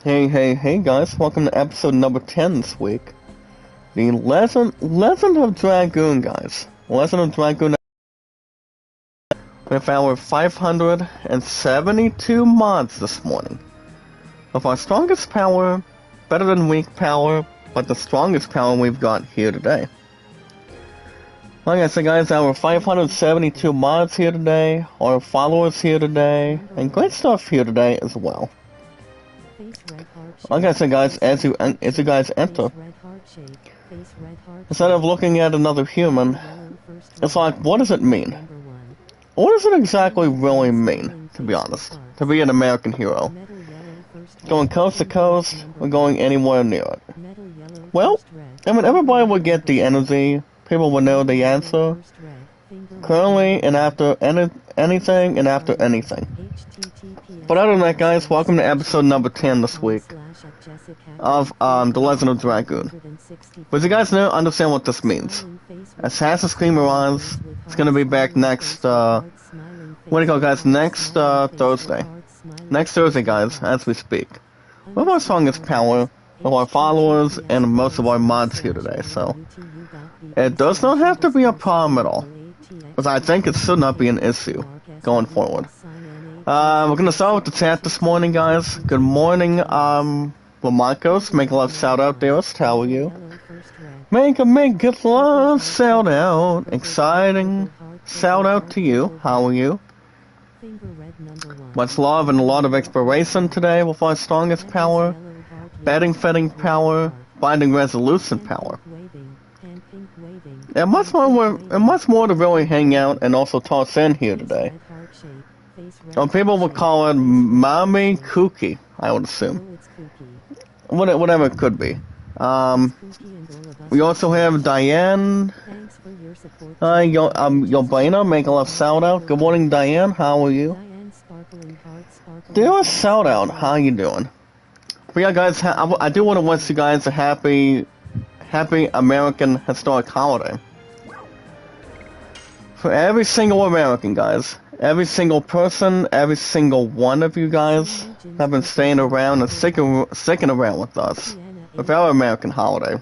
Hey guys, welcome to episode number 10 this week. The Legend of Dragoon, guys. Legend of Dragoon with our 572 mods this morning. With our strongest power, better than weak power, but the strongest power we've got here today. Like I said guys, our 572 mods here today, our followers here today, and great stuff here today as well. Like I said guys, as you guys enter, instead of looking at another human, it's like, what does it mean? What does it exactly really mean, to be honest, to be an American hero? Going coast to coast, or going anywhere near it? Well, I mean, everybody would get the energy, people would know the answer, currently and after anything and after anything. But other than that guys, welcome to episode number 10 this week of The Legend of Dragoon. But you guys understand what this means. Assassin's Creed Mirage is going to be back next, what do you call it, guys, next Thursday. Next Thursday guys, as we speak. With our strongest power, with our followers, and most of our mods here today, so it does not have to be a problem at all. But I think it should not be an issue going forward. We're gonna start with the chat this morning, guys. Good morning, Lamarcos. Make a love shout out, dearest. How are you? Make a love shout out. Exciting shout out to you. How are you? Much love and a lot of exploration today with our strongest power, betting fetting power, binding resolution power. And much more to really hang out and also toss in here today. People would call it Mommy Kooky, I would assume. Whatever it could be. We also have Diane. Yobana, make a love shout out. Good morning, Diane. How are you? Do a shout out. How you doing? But yeah, guys, I do want to wish you guys a happy American historic holiday. For every single American, guys. Every single person, every single one of you guys have been staying around and sticking around with us with our American holiday.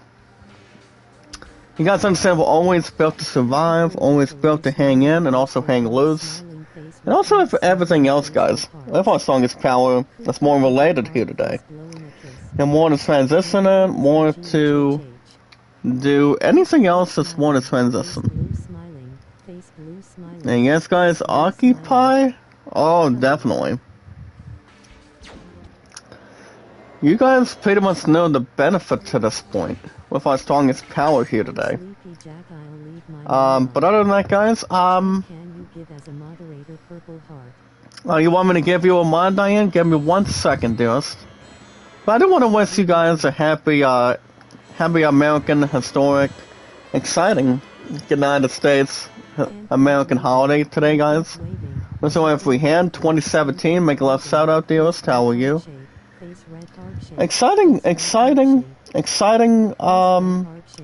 You guys understand we're always built to survive, always built to hang in and also hang loose. And also for everything else, guys. With our strongest power that's more related here today. And more to transition in, more to do anything else that's more to transition. And yes, guys, occupy? Oh, definitely. You guys pretty much know the benefit to this point with our strongest power here today. But other than that, guys, you want me to give you a mod, Diane? Give me 1 second, dearest. But I do want to wish you guys a happy American, historic, exciting United States American holiday today, guys. So if we had 2017, make a love shout out, dearest. How are you? Exciting,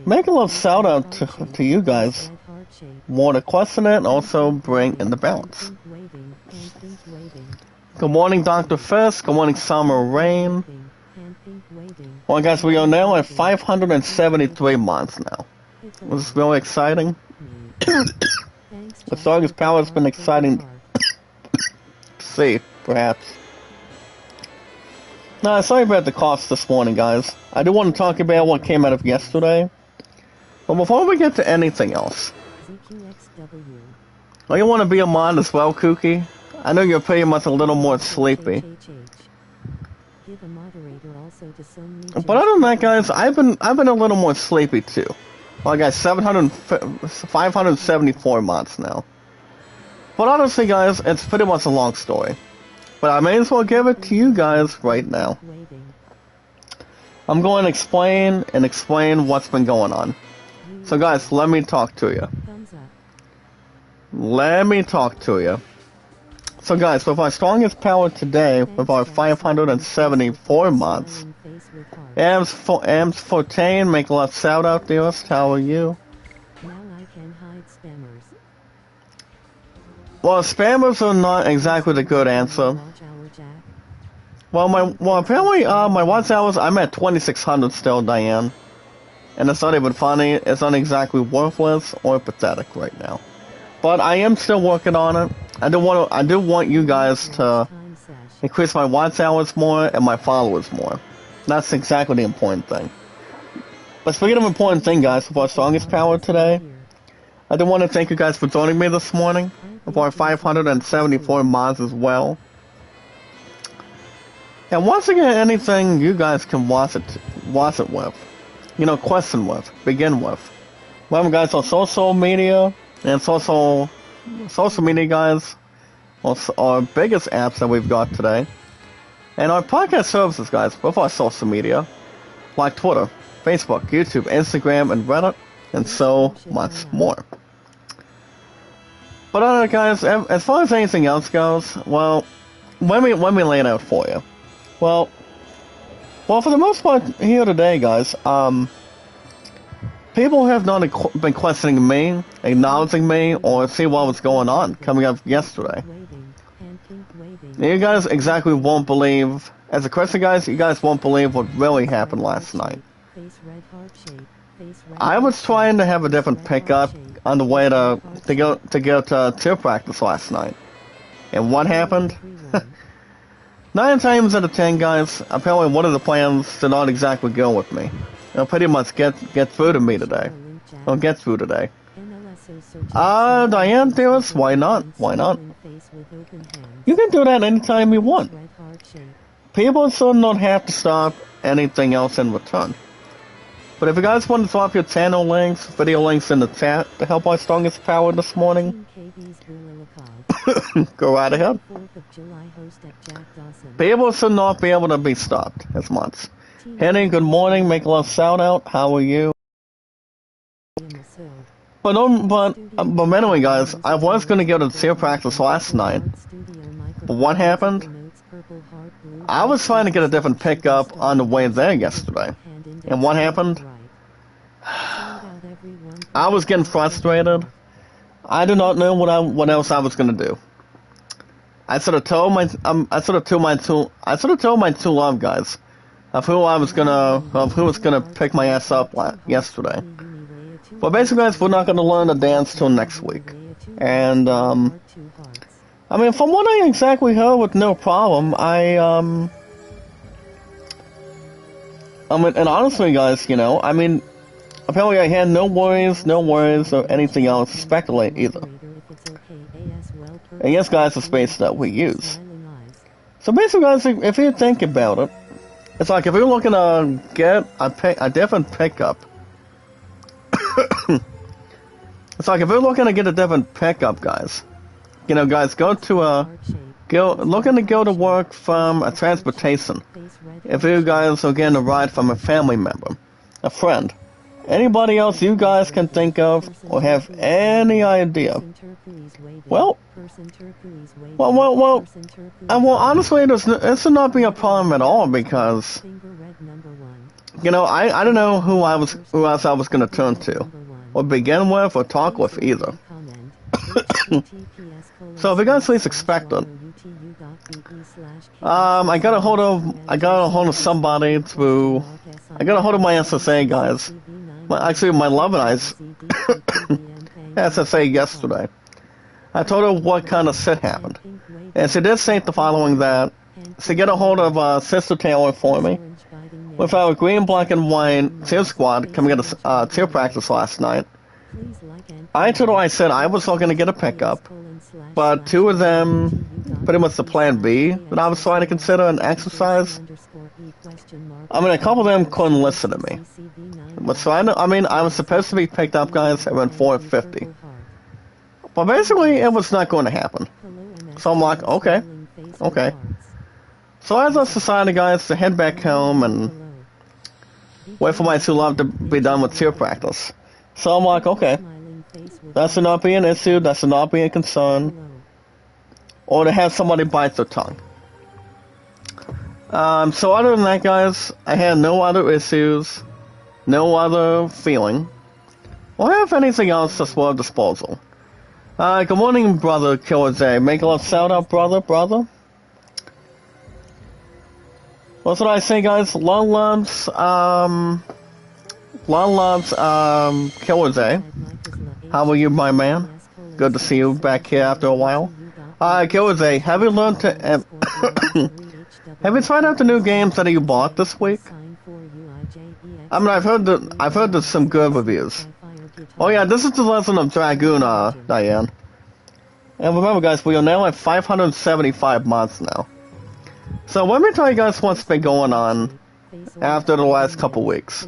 make a love shout out to you guys. More to question it and also bring in the balance. Good morning, Dr. Fisk. Good morning, Summer Rain. Well, guys, we are now at 573 months now. This is really exciting. The strongest power has been exciting to see, perhaps. Nah, sorry about the cost this morning, guys. I do want to talk about what came out of yesterday. But before we get to anything else, you want to be a mod as well, Kooky? I know you're pretty much a little more sleepy. But other than that, guys, I've been a little more sleepy too. Well, I got 574 mods now. But honestly, guys, it's pretty much a long story. But I may as well give it to you guys right now. I'm going to explain what's been going on. So guys, let me talk to you. So guys, with our strongest power today, with our 574 mods, Ams14, make a love shout out, dearest. How are you? Well, spammers are not exactly the good answer. Well, apparently, my watch hours, I'm at 2,600 still, Diane. And it's not even funny, it's not exactly worthless or pathetic right now. But I am still working on it. I do want you guys to increase my watch hours more and my followers more. That's exactly the important thing. But speaking of important thing, guys, for our strongest power today, I do want to thank you guys for joining me this morning for our 574 mods as well. And once again, anything you guys can watch it with. You know, question with, begin with. Remember, guys, on social media and social media, guys, our biggest apps that we've got today, and our podcast services, guys, with our social media, like Twitter, Facebook, YouTube, Instagram, and Reddit, and so much more. But guys, as far as anything else goes, well, let me lay it out for you. Well, for the most part here today, guys, people have not been questioning me, acknowledging me, or see what was going on coming up yesterday. You guys exactly won't believe, as a question, guys, you guys won't believe what really happened last night. I was trying to have a different pickup on the way to go to tier practice last night. And what happened? 9 times out of 10, guys, apparently one of the plans did not exactly go with me. They'll pretty much get through to me today. They'll get through today. Diane, dearest, why not? Why not? You can do that anytime you want. People should not have to stop anything else in return. But if you guys want to drop your channel links, video links in the chat to help our strongest power this morning, go right ahead. People should not be able to be stopped as much. Henny, good morning, make a little shout out, how are you? But anyway, guys, I was going to go to tier practice last night. But what happened? I was trying to get a different pickup on the way there yesterday. And what happened? I was getting frustrated. I did not know what else I was gonna do. I sort of told my two love guys of who was gonna pick my ass up yesterday. But basically, guys, we're not gonna learn to dance till next week. And I mean, from what I exactly heard, with no problem, I mean, and honestly, guys, you know, I mean, apparently I had no worries or anything else to speculate either. And yes, guys, the space that we use. So basically, guys, if you think about it, it's like if you're looking to get a different pickup. It's like if you're looking to get a different pickup, guys. You know, guys, looking to go to work from a transportation. If you guys are getting a ride from a family member, a friend, anybody else you guys can think of or have any idea. Well, honestly, this should not be a problem at all because, you know, I don't know who else I was going to turn to, or begin with, or talk with either. So if you guys please expect it. I got a hold of somebody through. I got a hold of my SSA guys. Actually, my love and I's SSA yesterday. I told her what kind of shit happened, and she did say the following: that she get a hold of Sister Taylor for me with our green, black, and white tier squad coming into tier practice last night. I told her I said I was looking to get a pickup, but 2 of them, pretty much the plan B that I was trying to consider an exercise. I mean, a couple of them couldn't listen to me. But so I mean, I was supposed to be picked up, guys, at around 4:50. But basically, it was not going to happen. So I'm like, okay. So I just decided, guys, to head back home and wait for my 2 love to be done with tier practice. So I'm like, okay. That should not be an issue, that should not be a concern, or to have somebody bite their tongue. So other than that, guys, I had no other issues, no other feeling, or have anything else that's for disposal. Good morning, brother Killer J. Make a little shout out, brother. What's what I say, guys? Long loves, Killer Day. How are you, my man? Good to see you back here after a while. Killer Day, have you learned to, have you tried out the new games that you bought this week? I mean, I've heard there's some good reviews. Oh yeah, this is the Legend of Dragoon, Diane. And remember, guys, we are now at 575 months now. So let me tell you guys what's been going on after the last couple weeks.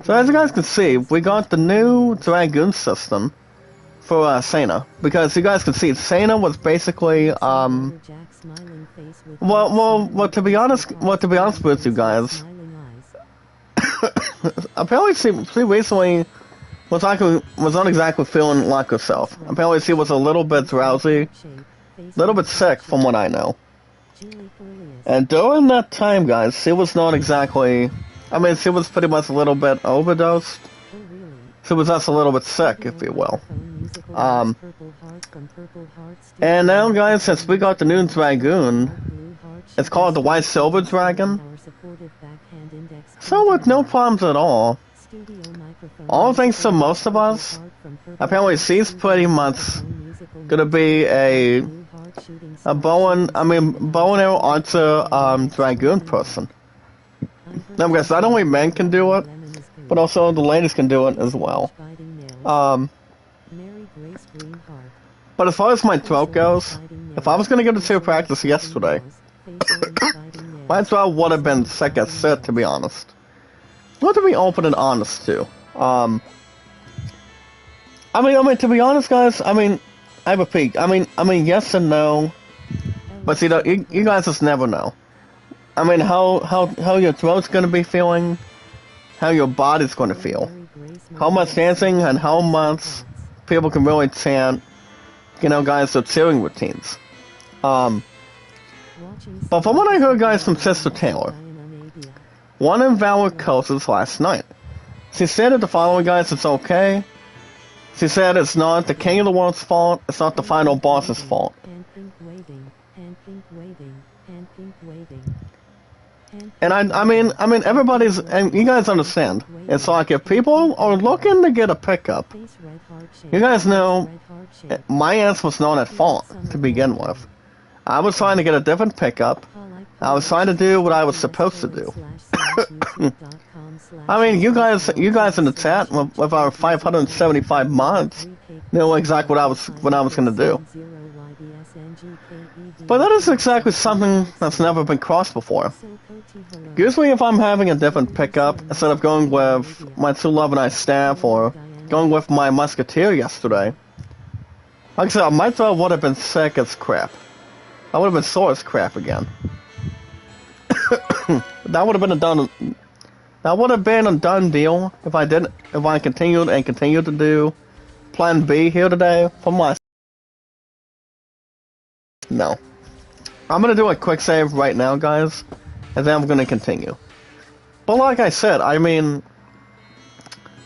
So as you guys can see, we got the new Dragoon system for Sana, because you guys can see Sana was basically well to be honest with you guys, apparently she recently was not exactly feeling like herself. Apparently she was a little bit drowsy, a little bit sick from what I know. And during that time, guys, she was not exactly, I mean, she was pretty much a little bit overdosed. She was just a little bit sick, if you will. And now, guys, since we got the new Dragoon, it's called the White Silver Dragon. So with no problems at all thanks to most of us, apparently she's pretty much gonna be a bow and arrow archer Dragoon person. Now, guys, not only men can do it, but also the ladies can do it as well. But as far as my throat goes, if I was gonna go to cheer practice yesterday, my throat would have been sick as shit, to be honest. Not to be open and honest too. I mean, to be honest, guys, I mean, I have a peak. I mean, yes and no, but you know, you guys just never know. I mean, how your throat's gonna be feeling, how your body's gonna feel, how much dancing and how much people can really chant, you know, guys, their cheering routines. But from what I heard, guys, from Sister Taylor, one invalid coaches last night. She said that the following, guys, it's okay. She said it's not the king of the world's fault, it's not the final boss's fault. And I mean, everybody's, and you guys understand, it's like if people are looking to get a pickup, you guys know, my ass was not at fault to begin with. I was trying to get a different pickup. I was trying to do what I was supposed to do. I mean, you guys in the chat with our 575 mods know exactly what I was gonna do. But that is exactly something that's never been crossed before. Usually, if I'm having a different pickup, instead of going with my 211i staff or going with my musketeer yesterday, like I said, my throat would have been sick as crap. I would have been sore as crap again. That would have been a done deal if I continued to do Plan B here today for my. No, I'm gonna do a quick save right now, guys, and then I'm gonna continue. But like I said, I mean,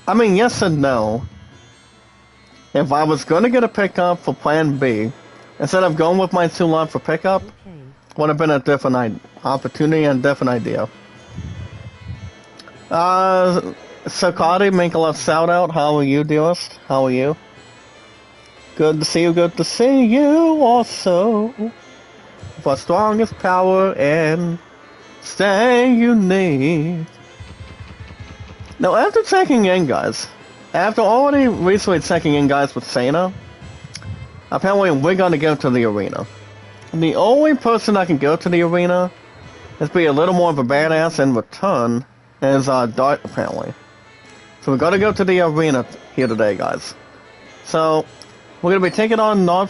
yes and no. If I was gonna get a pickup for Plan B, instead of going with my 2 for pickup, would have been a different opportunity and different idea. Sakati, make a love shout out. How are you, dearest? How are you? Good to see you, good to see you also. For strongest power and stay unique. Now, after checking in, guys, after already recently checking in, guys, with Sana, apparently we're gonna go to the arena. And the only person that can go to the arena is be a little more of a badass in return is Dart, apparently. So we gotta go to the arena here today, guys. So we're gonna be taking on not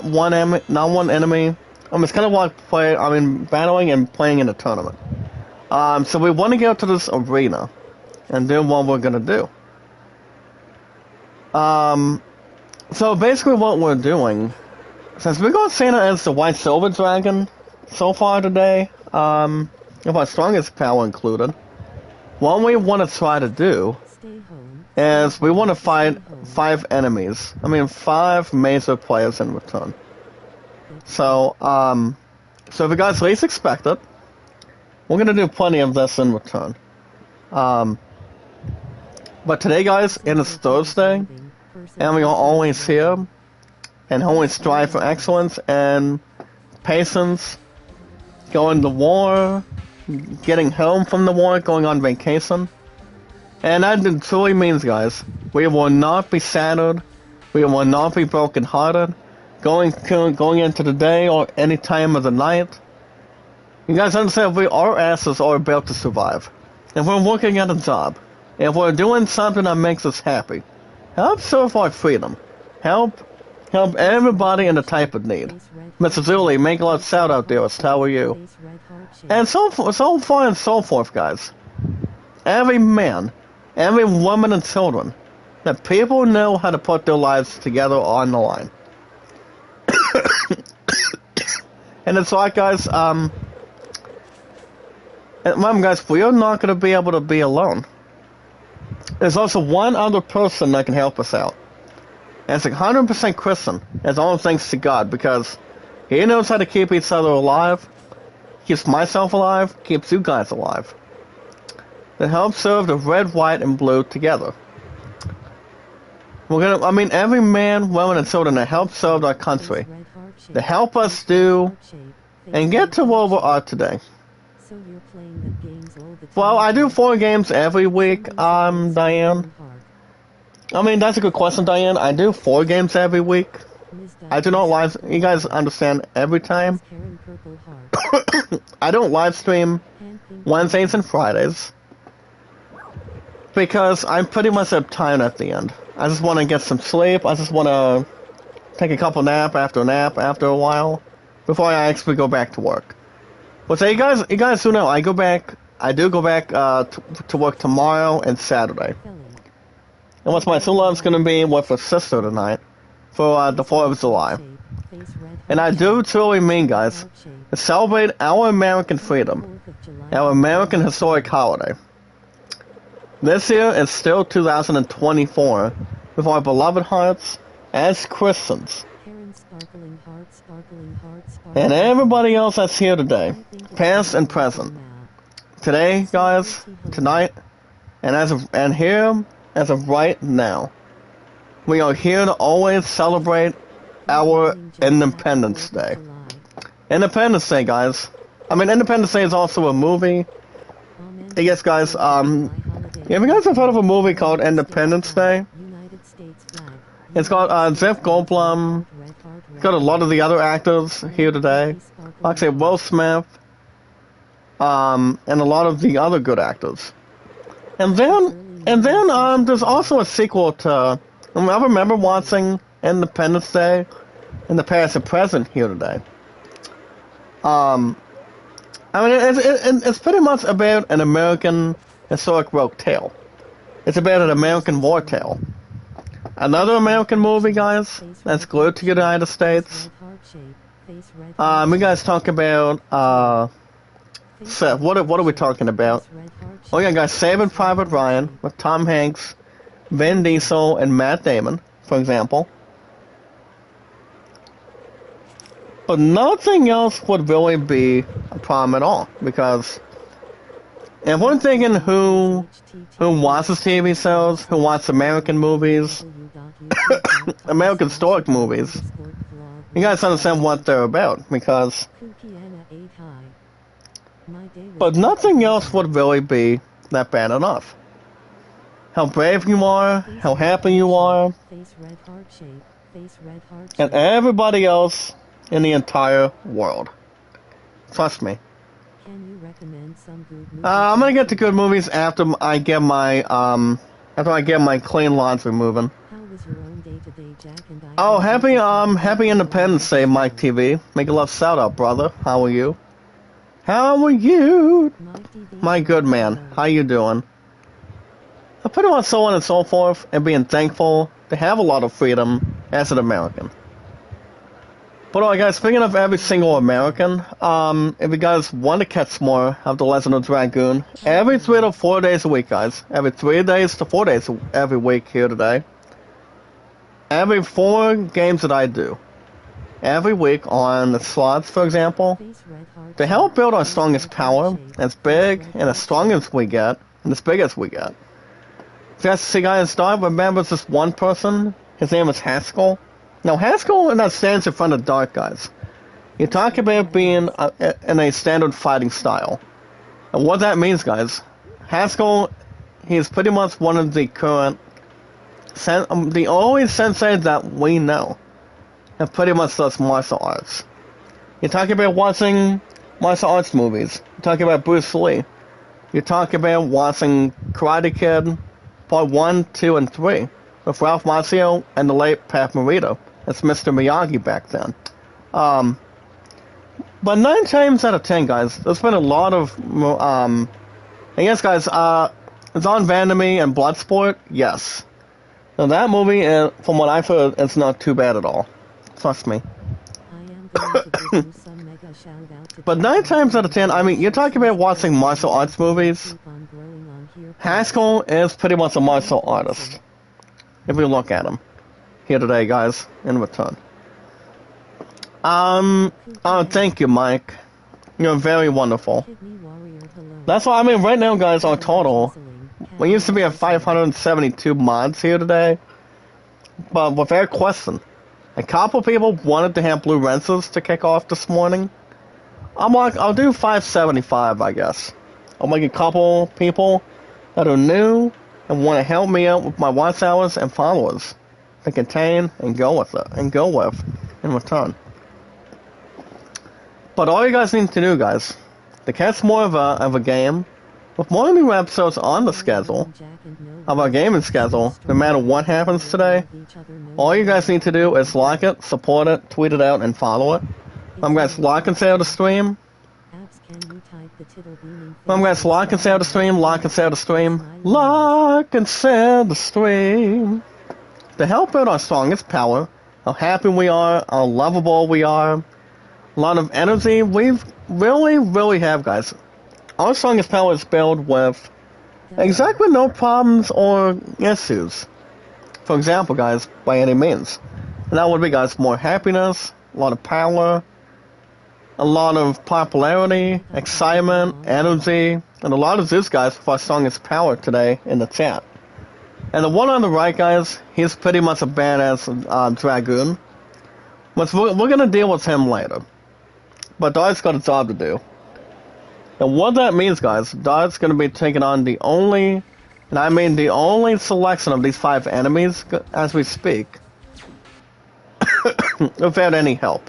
one enemy. It's kind of like battling and playing in a tournament. So we want to go to this arena and do what we're gonna do. So basically what we're doing, since we got Santa as the White Silver Dragon so far today, with our strongest power included, what we want to try to do is we want to fight 5 enemies. 5 major players in return. So, so if you guys least expect it, We're gonna do plenty of this in return. But today, guys, it is Thursday, and we are always here, and always strive for excellence and patience, going to war, getting home from the war, going on vacation. And that truly means, guys, we will not be saddened, we will not be brokenhearted, going into the day or any time of the night. You guys understand, our asses are built to survive. If we're working at a job, if we're doing something that makes us happy, help serve our freedom. Help everybody in the type of need. Mrs. Zuli, make a lot of shout out there, how are you? And so far and so forth, guys. Every man, every woman and children, that people know how to put their lives together on the line. And it's like, guys, remember, guys, we are not going to be able to be alone. There's also one other person that can help us out. And it's 100% Christian. It's all thanks to God, because He knows how to keep each other alive, keeps myself alive, keeps you guys alive. That helps serve the red, white, and blue together. Every man, woman, and children that help serve our country, to help us do and get to where we are today. Well, I do 4 games every week, Diane. That's a good question, Diane. I do 4 games every week. I do not live. You guys understand every time. I don't live stream Wednesdays and Fridays because I'm pretty much tired at the end. I just want to get some sleep. I just want to take a couple nap after a while before I actually go back to work. But so you guys do know I do go back to work tomorrow and Saturday. And what's my two-love's going to be with her sister tonight for the 4th of July. And I do truly mean, guys, to celebrate our American freedom, our American historic holiday. This year is still 2024, with our beloved hearts as Christians. And everybody else that's here today, past and present. Today, guys, tonight, and as of right now, we are here to always celebrate our Independence Day. Independence Day, guys. Independence Day is also a movie. Yes, guys, have you guys heard of a movie called Independence Day? It's got Jeff Goldblum. It's got a lot of the other actors here today. Like I say, Will Smith. And a lot of the other good actors. And then there's also a sequel to. I remember watching Independence Day in the past and present here today. It's pretty much about an American historic rogue tale. It's about an American war tale. Another American movie, guys, that's glued to the United States. We guys talk about, what are we talking about? Oh yeah, guys, Saving Private Ryan with Tom Hanks, Vin Diesel, and Matt Damon, for example. But nothing else would really be a problem at all, because if we're thinking who watches TV shows, who watches American movies, American historic movies, you guys understand what they're about, because. But nothing else would really be that bad enough. How brave you are, how happy you are, and everybody else in the entire world. Trust me. I'm gonna get to good movies after I get my clean laundry moving. Oh, happy Independence Day, Mike TV. Make a love shout out, brother. How are you? How are you? My good man. How you doing? I pretty much so on and so forth, and being thankful to have a lot of freedom as an American. But alright guys, speaking of every single American, if you guys want to catch more of The Legend of Dragoon, every 3 to 4 days a week, guys. Every 3 days to 4 days every week here today. Every 4 games that I do. every week on the slots, for example, to help build our strongest power, as big and as strong as we get, and as big as we get. See guys, Dart remembers this one person. His name is Haskell. Now Haskell and that stands in front of Dart, guys. You talk about being in a standard fighting style. And what that means, guys, Haskell, he's pretty much one of the current, the only sensei that we know that pretty much does martial arts. You talk about watching martial arts movies. You talk about Bruce Lee. You talk about watching Karate Kid Part 1, 2, and 3 with Ralph Macchio and the late Pat Morita. That's Mr. Miyagi back then. But 9 times out of 10, guys, there's been a lot of, and yes, guys, Zon Vandermeer and Bloodsport, yes. Now that movie, from what I've heard, it's not too bad at all. Trust me. But 9 times out of 10, I mean, you're talking about watching martial arts movies. Haskell is pretty much a martial artist. If we look at him. Here today, guys, in return. Oh, thank you, Mike. You're very wonderful. That's why, I mean, right now, guys, our total, we used to be at 572 mods here today. But without question, a couple people wanted to have blue Renses to kick off this morning. I'm like, I'll do 575, I guess. I'll make a couple people that are new and want to help me out with my watch hours and followers to contain and go with it, and go with in return. But all you guys need to do, guys, to catch more of a game, with more new episodes on the schedule, of our gaming schedule, no matter what happens today, all you guys need to do is like it, support it, tweet it out, and follow it. Guys, like and share the stream. Guys, like and share the stream, like and share the stream, like and share the stream. To help build our strongest power, how happy we are, how lovable we are, a lot of energy we really have, guys. Our strongest power is built with exactly no problems or issues. For example, guys, by any means. And that would be, guys, more happiness, a lot of power, a lot of popularity, excitement, energy, and a lot of this, guys, with our strongest power today in the chat. And the one on the right, guys, he's pretty much a badass Dragoon. But we're going to deal with him later. But Dart's got a job to do. And what that means, guys, Dart's going to be taking on the only, and I mean the only selection of these 5 enemies as we speak, without any help.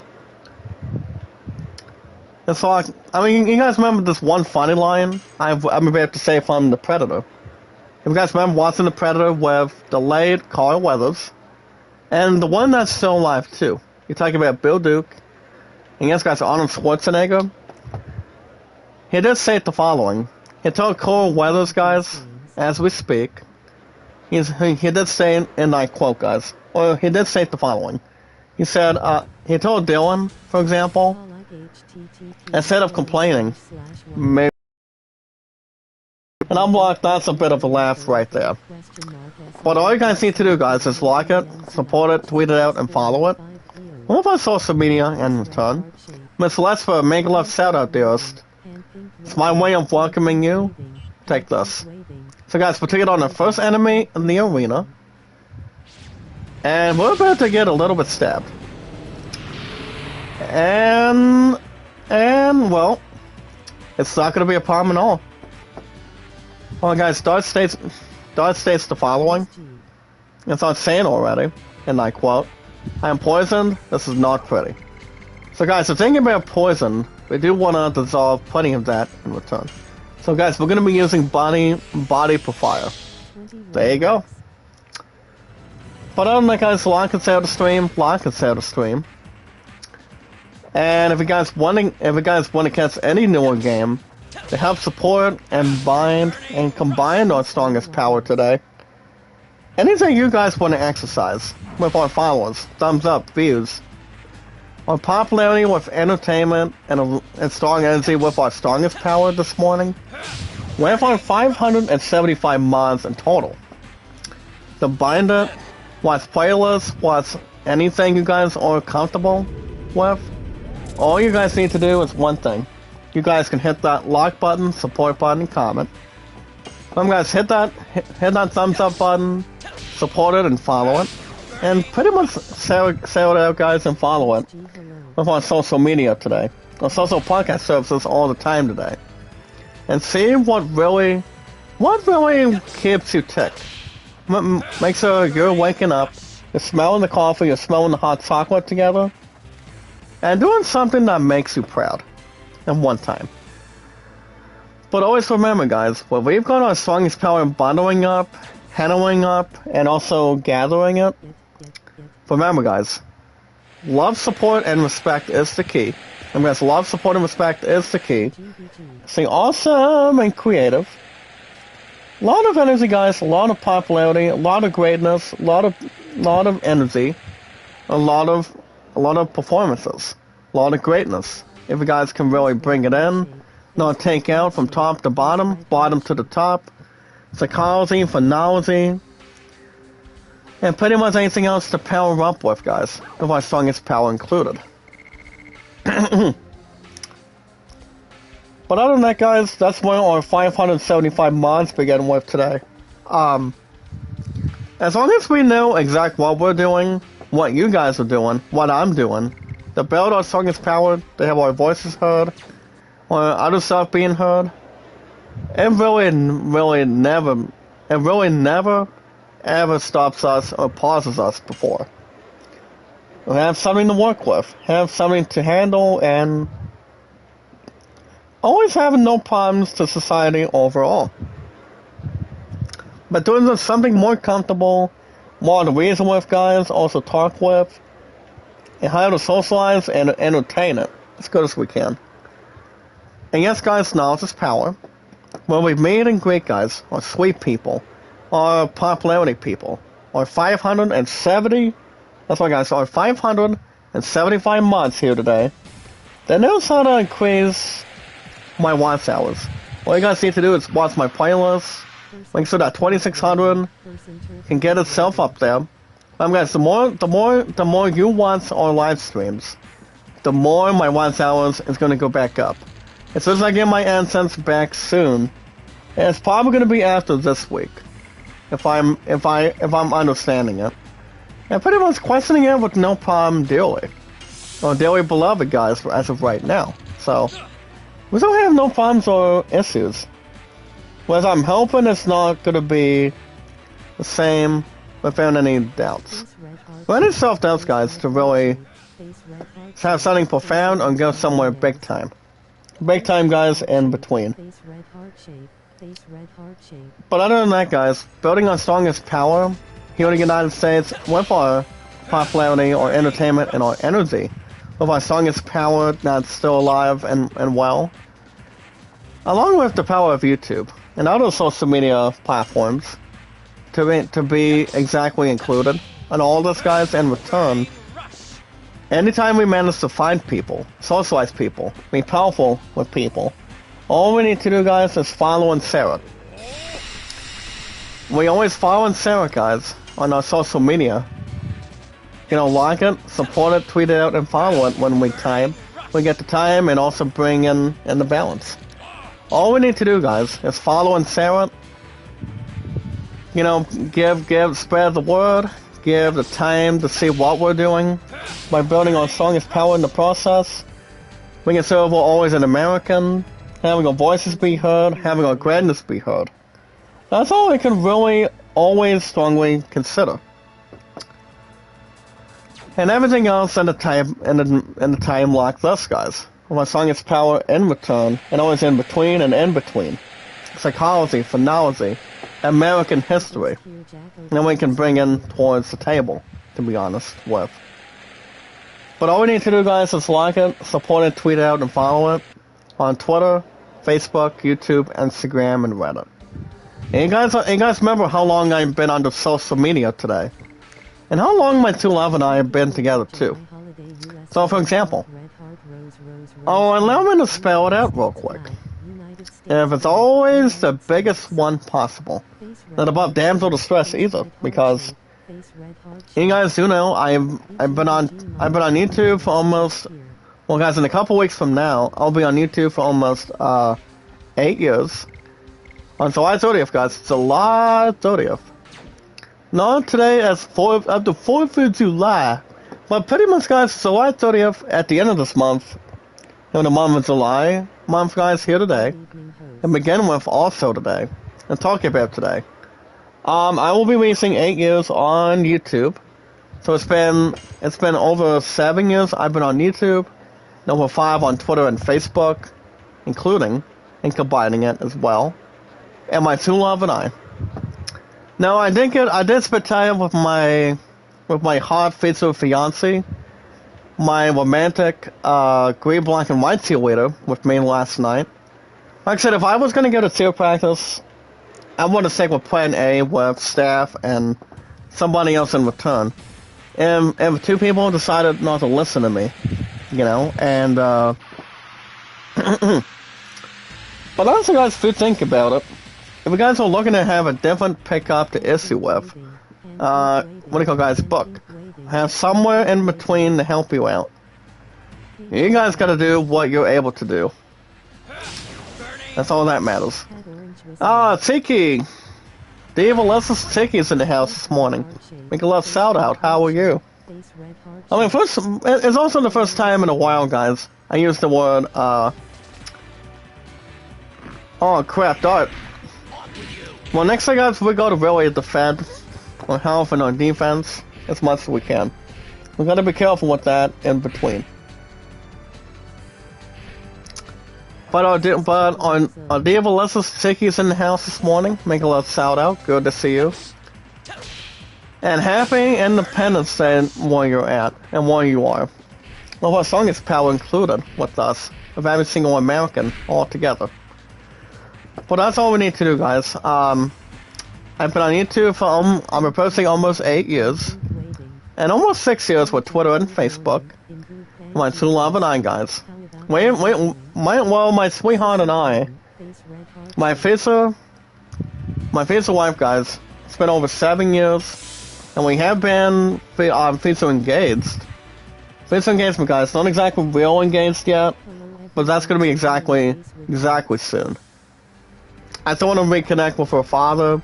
It's like, I mean, you guys remember this one funny line I'm about to say from The Predator? If you guys remember watching The Predator with the late Carl Weathers, and the one that's still alive too. You're talking about Bill Duke, and yes, guys, Arnold Schwarzenegger. He did say the following. He told Carl Weathers, guys, as we speak, he did say, and I quote, guys, or he did say the following. He said, he told Dylan, for example, instead of complaining, maybe. And I'm like, that's a bit of a laugh right there. But all you guys need to do, guys, is like it, support it, tweet it out, and follow it. All of our social media in return. Miss Lesper, make a love shout out, dearest. It's my way of welcoming you. Take this. So, guys, we're taking on the first enemy in the arena. And we're about to get a little bit stabbed. And well, it's not going to be a problem at all. Well, guys, Dart states the following. It's on saying already, and I quote, I am poisoned, this is not pretty. So guys, the thing about poison, we do want to dissolve plenty of that in return. So guys, we're going to be using body per fire. There you go. But other than that, guys, like and share the stream, like and share the stream. And if you guys want to catch any newer game to help support and bind and combine our strongest power today, anything you guys want to exercise with our followers, thumbs up, views, our popularity with entertainment and strong energy with our strongest power this morning, we have our 575 mods in total. So bind it, watch playlists, watch anything you guys are comfortable, with, all you guys need to do is one thing. You guys can hit that like button, support button, and comment. Guys, hit that thumbs up button, support it and follow it, and pretty much share it out, guys, and follow it with our social media today, our social podcast services all the time today, and see what really keeps you ticked. Make sure you're waking up, you're smelling the coffee, you're smelling the hot chocolate together, and doing something that makes you proud at one time. But always remember, guys, when we've got our strongest power bundling up, handling up, and also gathering it, remember, guys, love, support, and respect is the key. And guys, love, support, and respect is the key. Stay awesome and creative. A lot of energy, guys, a lot of popularity, a lot of greatness, a lot of energy, a lot of performances, a lot of greatness. If you guys can really bring it in, not take out from top to bottom, bottom to the top, psychology, phrenology, and pretty much anything else to power up with, guys, with our strongest power included. But other than that, guys, that's what our 575 mods begin with today. As long as we know exactly what we're doing, what you guys are doing, what I'm doing, to build our strongest power, to have our voices heard, or other stuff being heard, it really never ever stops us or pauses us before. We have something to work with, have something to handle, and always having no problems to society overall. But doing this something more comfortable, more to reason with, guys, also talk with, and how to socialize and entertain it as good as we can. And yes, guys, knowledge is power. When we meet and greet, guys, our sweet people, our popularity people, our 570, that's right, guys, our 575 mods here today, they know how to increase my watch hours. All you guys need to do is watch my playlist, make sure that 2600 can get itself up there. Guys, the more you watch our live streams, the more my watch hours is going to go back up. As soon as I get my AdSense back soon, and it's probably going to be after this week, if I'm understanding it, and pretty much questioning it with no problem daily, or daily beloved, guys, as of right now. So we don't have no problems or issues. Whereas I'm hoping it's not going to be the same without any doubts. But any self-doubts, guys, to really have something profound or go somewhere big time. Big time, guys, in between. But other than that, guys, building our strongest power here in the United States with our popularity, our entertainment, and our energy, with our strongest power that's still alive and well, along with the power of YouTube and other social media platforms to be exactly included in all this, guys. In return, anytime we manage to find people, socialize people, be powerful with people, all we need to do, guys, is follow and share it. We always follow and share it, guys, on our social media. You know, like it, support it, tweet it out, and follow it when we get the time, and also bring in the balance. All we need to do, guys, is follow and share it. You know, spread the word, give the time to see what we're doing by building our strongest power in the process. Making sure we're always an American, having our voices be heard, having our greatness be heard. That's all we can really always strongly consider. And everything else in the time like this, guys. With our strongest power in return, and always in between and in between. Psychology, phrenology, American history. And we can bring in towards the table, to be honest with. But all we need to do, guys, is like it, support it, tweet it out, and follow it on Twitter, Facebook, YouTube, Instagram, and Reddit. And you guys remember how long I've been under social media today? And how long my two love and I have been together, too. So, for example, allow me to spell it out real quick. If it's always the biggest one possible. Not above damsel distress either, because You guys do know I've been on YouTube for almost, well guys, in a couple weeks from now I'll be on YouTube for almost 8 years. On July 30th, guys. July 30th. Not today as up to 4th of July. But pretty much, guys, July 30th at the end of this month, in the month of July, guys, here today. And begin with also today. And talking about today. I will be releasing 8 years on YouTube. So it's been over 7 years I've been on YouTube. And over 5 on Twitter and Facebook. Including and combining it as well. And my true love and I. Now I did spend time with my hot future fiance, my romantic green, black, and white cheerleader with me last night. Like I said, if I was gonna go to cheer practice, I want to stick with Plan A with staff and somebody else in return. And if two people decided not to listen to me, you know, and but also, guys, do think about it. If you guys are looking to have a different pickup to issue with, what do you call, guys, book. Have somewhere in between to help you out. You guys gotta do what you're able to do. That's all that matters. Tiki! The evil Alyssa's Tiki's in the house this morning. Make a love shout out. How are you? I mean, first, it's also the first time in a while, guys. I used the word, oh crap, dart. Well, next thing, guys, we got to really defend on health and on defense as much as we can. We got to be careful with that in between. But on the evil Alyssa's Tiki's in the house this morning. Make a little shout out. Good to see you. And happy Independence Day where you're at and where you are. Well, our song is power included with us of every single American all together. But that's all we need to do, guys. I've been on YouTube for I'm approaching almost 8 years, and almost 6 years with Twitter and Facebook. My true love and I, guys. My sweetheart and I, my future wife, guys. It's been over 7 years, and we have been future engaged. Future engagement, guys. Not exactly real engaged yet, but that's gonna be exactly soon. I still want to reconnect with her father.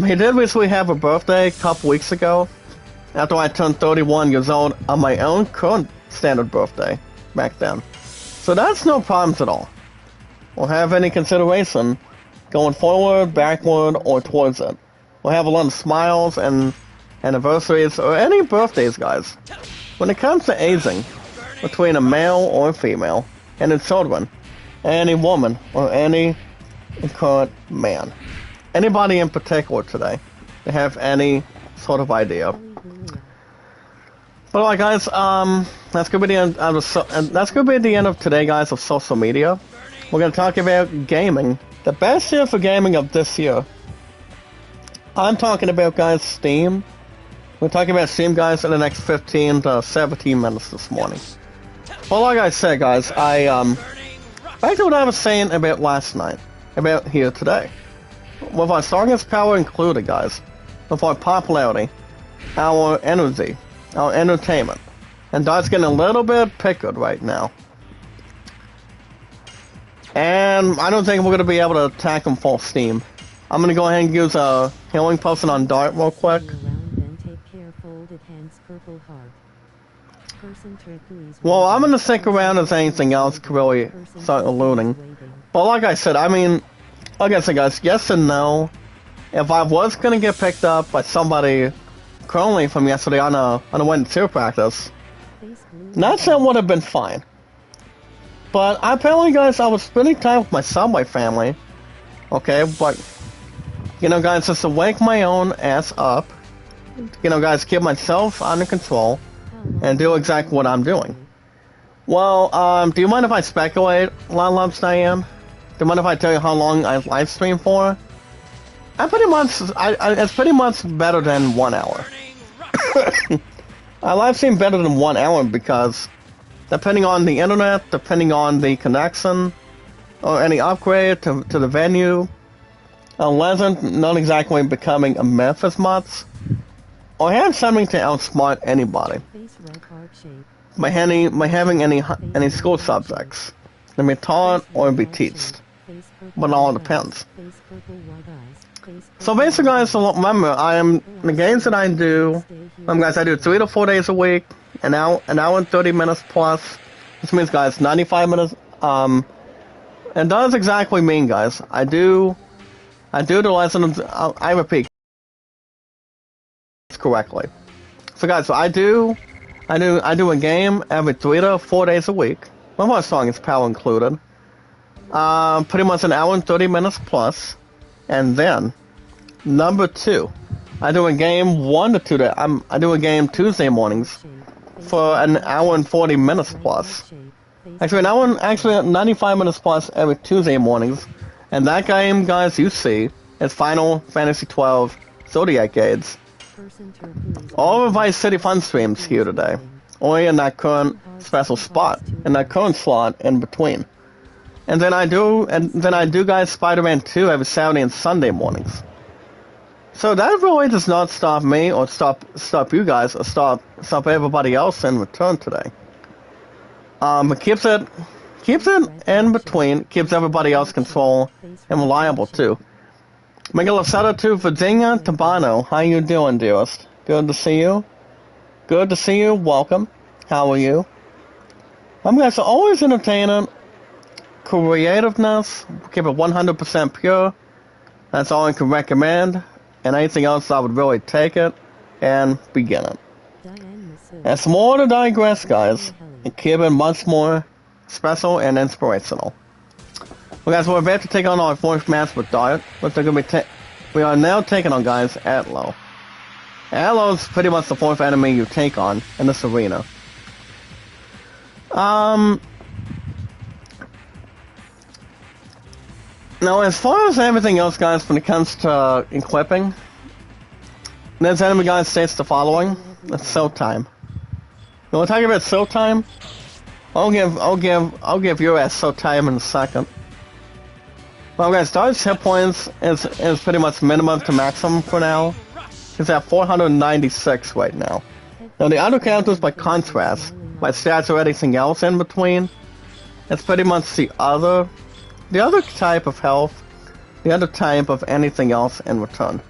He did recently have a birthday a couple weeks ago, after I turned 31 years old on my own current standard birthday back then. So that's no problems at all. Or have any consideration going forward, backward, or towards it. We'll have a lot of smiles and anniversaries, or any birthdays, guys. When it comes to aging, between a male or a female, and the children, any woman, or any current man. Anybody in particular today to have any sort of idea. But alright, guys, that's gonna be the end of today, guys, of social media. We're gonna talk about gaming. The best year for gaming of this year. I'm talking about, guys, Steam. We're talking about Steam, guys, in the next 15 to 17 minutes this morning. Well, like I said, guys, back to what I was saying about last night. About here today. With our strongest power included, guys, with our popularity, our energy, our entertainment, and that's getting a little bit pickled right now. And I don't think we're going to be able to attack them full steam. I'm going to go ahead and use a healing potion on Dart real quick. Well, I'm going to stick around as anything else can really start eluding. But like I said, I mean, like I said, guys, yes and no. If I was going to get picked up by somebody currently from yesterday on a Wednesday cheer practice, that would have been fine. But apparently, guys, I was spending time with my Subway family. Okay, but, you know, guys, just to wake my own ass up, you know, guys, keep myself under control, and do exactly what I'm doing. Well, do you mind if I speculate, Lumps Diane? Do you mind if I tell you how long I live stream for? It's pretty much better than 1 hour. I live stream better than 1 hour because, depending on the internet, depending on the connection, or any upgrade to the venue, unless I'm not exactly becoming a myth as much, or have something to outsmart anybody by having any school subjects. To be taught or be taught. But it all depends. So basically, guys, remember, the games that I do, guys, I do 3 to 4 days a week, an hour and 30 minutes plus. This means, guys, 95 minutes. It does exactly mean, guys, I do the lessons. I repeat correctly. So, guys, so I do a game every 3 to 4 days a week. One more song is power included. Pretty much an hour and 30 minutes plus. And then, number 2, I do a game 1 to 2 days. I do a game Tuesday mornings for an hour and 40 minutes plus. Actually, 95 minutes plus every Tuesday mornings. And that game, guys, you see, is Final Fantasy XII Zodiac Aids. All of Vice City Fun streams here today. Only in that current special spot, in that current slot in between. And then I do, guys, Spider-Man 2 every Saturday and Sunday mornings. So that really does not stop me or stop you guys or stop everybody else in return today. It keeps it in between, keeps everybody else control and reliable too. Miguel Losada to Virginia Tabano. How you doing, dearest? Good to see you. Good to see you. Welcome. How are you? Guys, always entertaining. Creativeness, keep it 100% pure. That's all I can recommend. And anything else, I would really take it and begin it. It's more to digress, guys. And keep it much more special and inspirational. Well, guys, we're about to take on our fourth match with Dart. We are now taking on, guys, Atlo. Atlo is pretty much the fourth enemy you take on in this arena. Now, as far as everything else, guys, when it comes to equipping, this enemy, guys, states the following. It's Soul Time. You want to talk about Soul Time? I'll give your ass Soul Time in a second. Well, guys, Dart's hit points is pretty much minimum to maximum for now. He's at 496 right now. Now, the other characters, by contrast, by stats or anything else in between, it's pretty much the other type of health, the other type of anything else in return.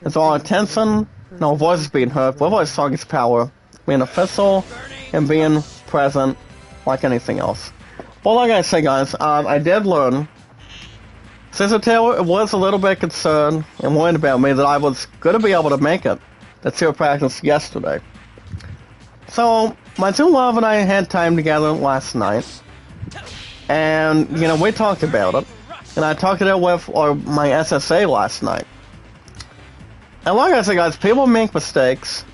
It's all attention, no voices being heard, what voice target's power, being official, and being present like anything else. Well, like I say, guys, I did learn, Sister Taylor was a little bit concerned and worried about me that I was going to be able to make it to tier practice yesterday. So, my two love and I had time together last night. And, you know, we talked about it. And I talked it out with my SSA last night. And like I said, guys, people make mistakes.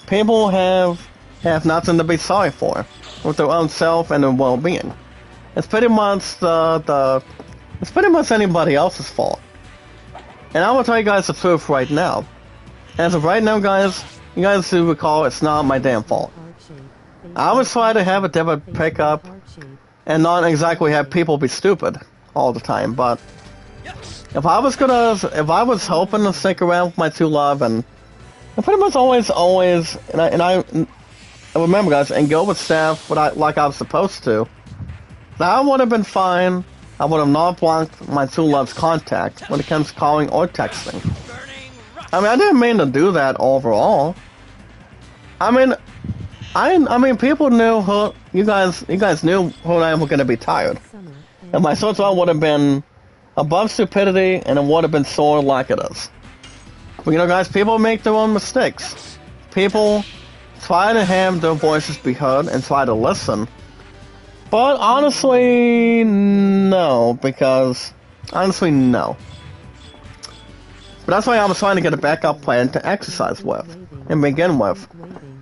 People have nothing to be sorry for with their own self and their well-being. It's pretty much it's pretty much anybody else's fault. And I will tell you guys the truth right now. As of right now, guys, you guys do recall it's not my damn fault. I was trying to have a different pickup and not exactly have people be stupid all the time, but if I was hoping to stick around with my two love and pretty much always, and I remember, guys, and go with staff like I was supposed to, that would have been fine. I would have not blocked my two love's contact when it comes to calling or texting. I mean, I didn't mean to do that overall. I mean, people knew who you guys knew who I was going to be tired, and my search would have been above stupidity, and it would have been sore like it is. But you know, guys, people make their own mistakes. People try to have their voices be heard and try to listen. But honestly, no, because honestly, no. But that's why I was trying to get a backup plan to exercise with and begin with.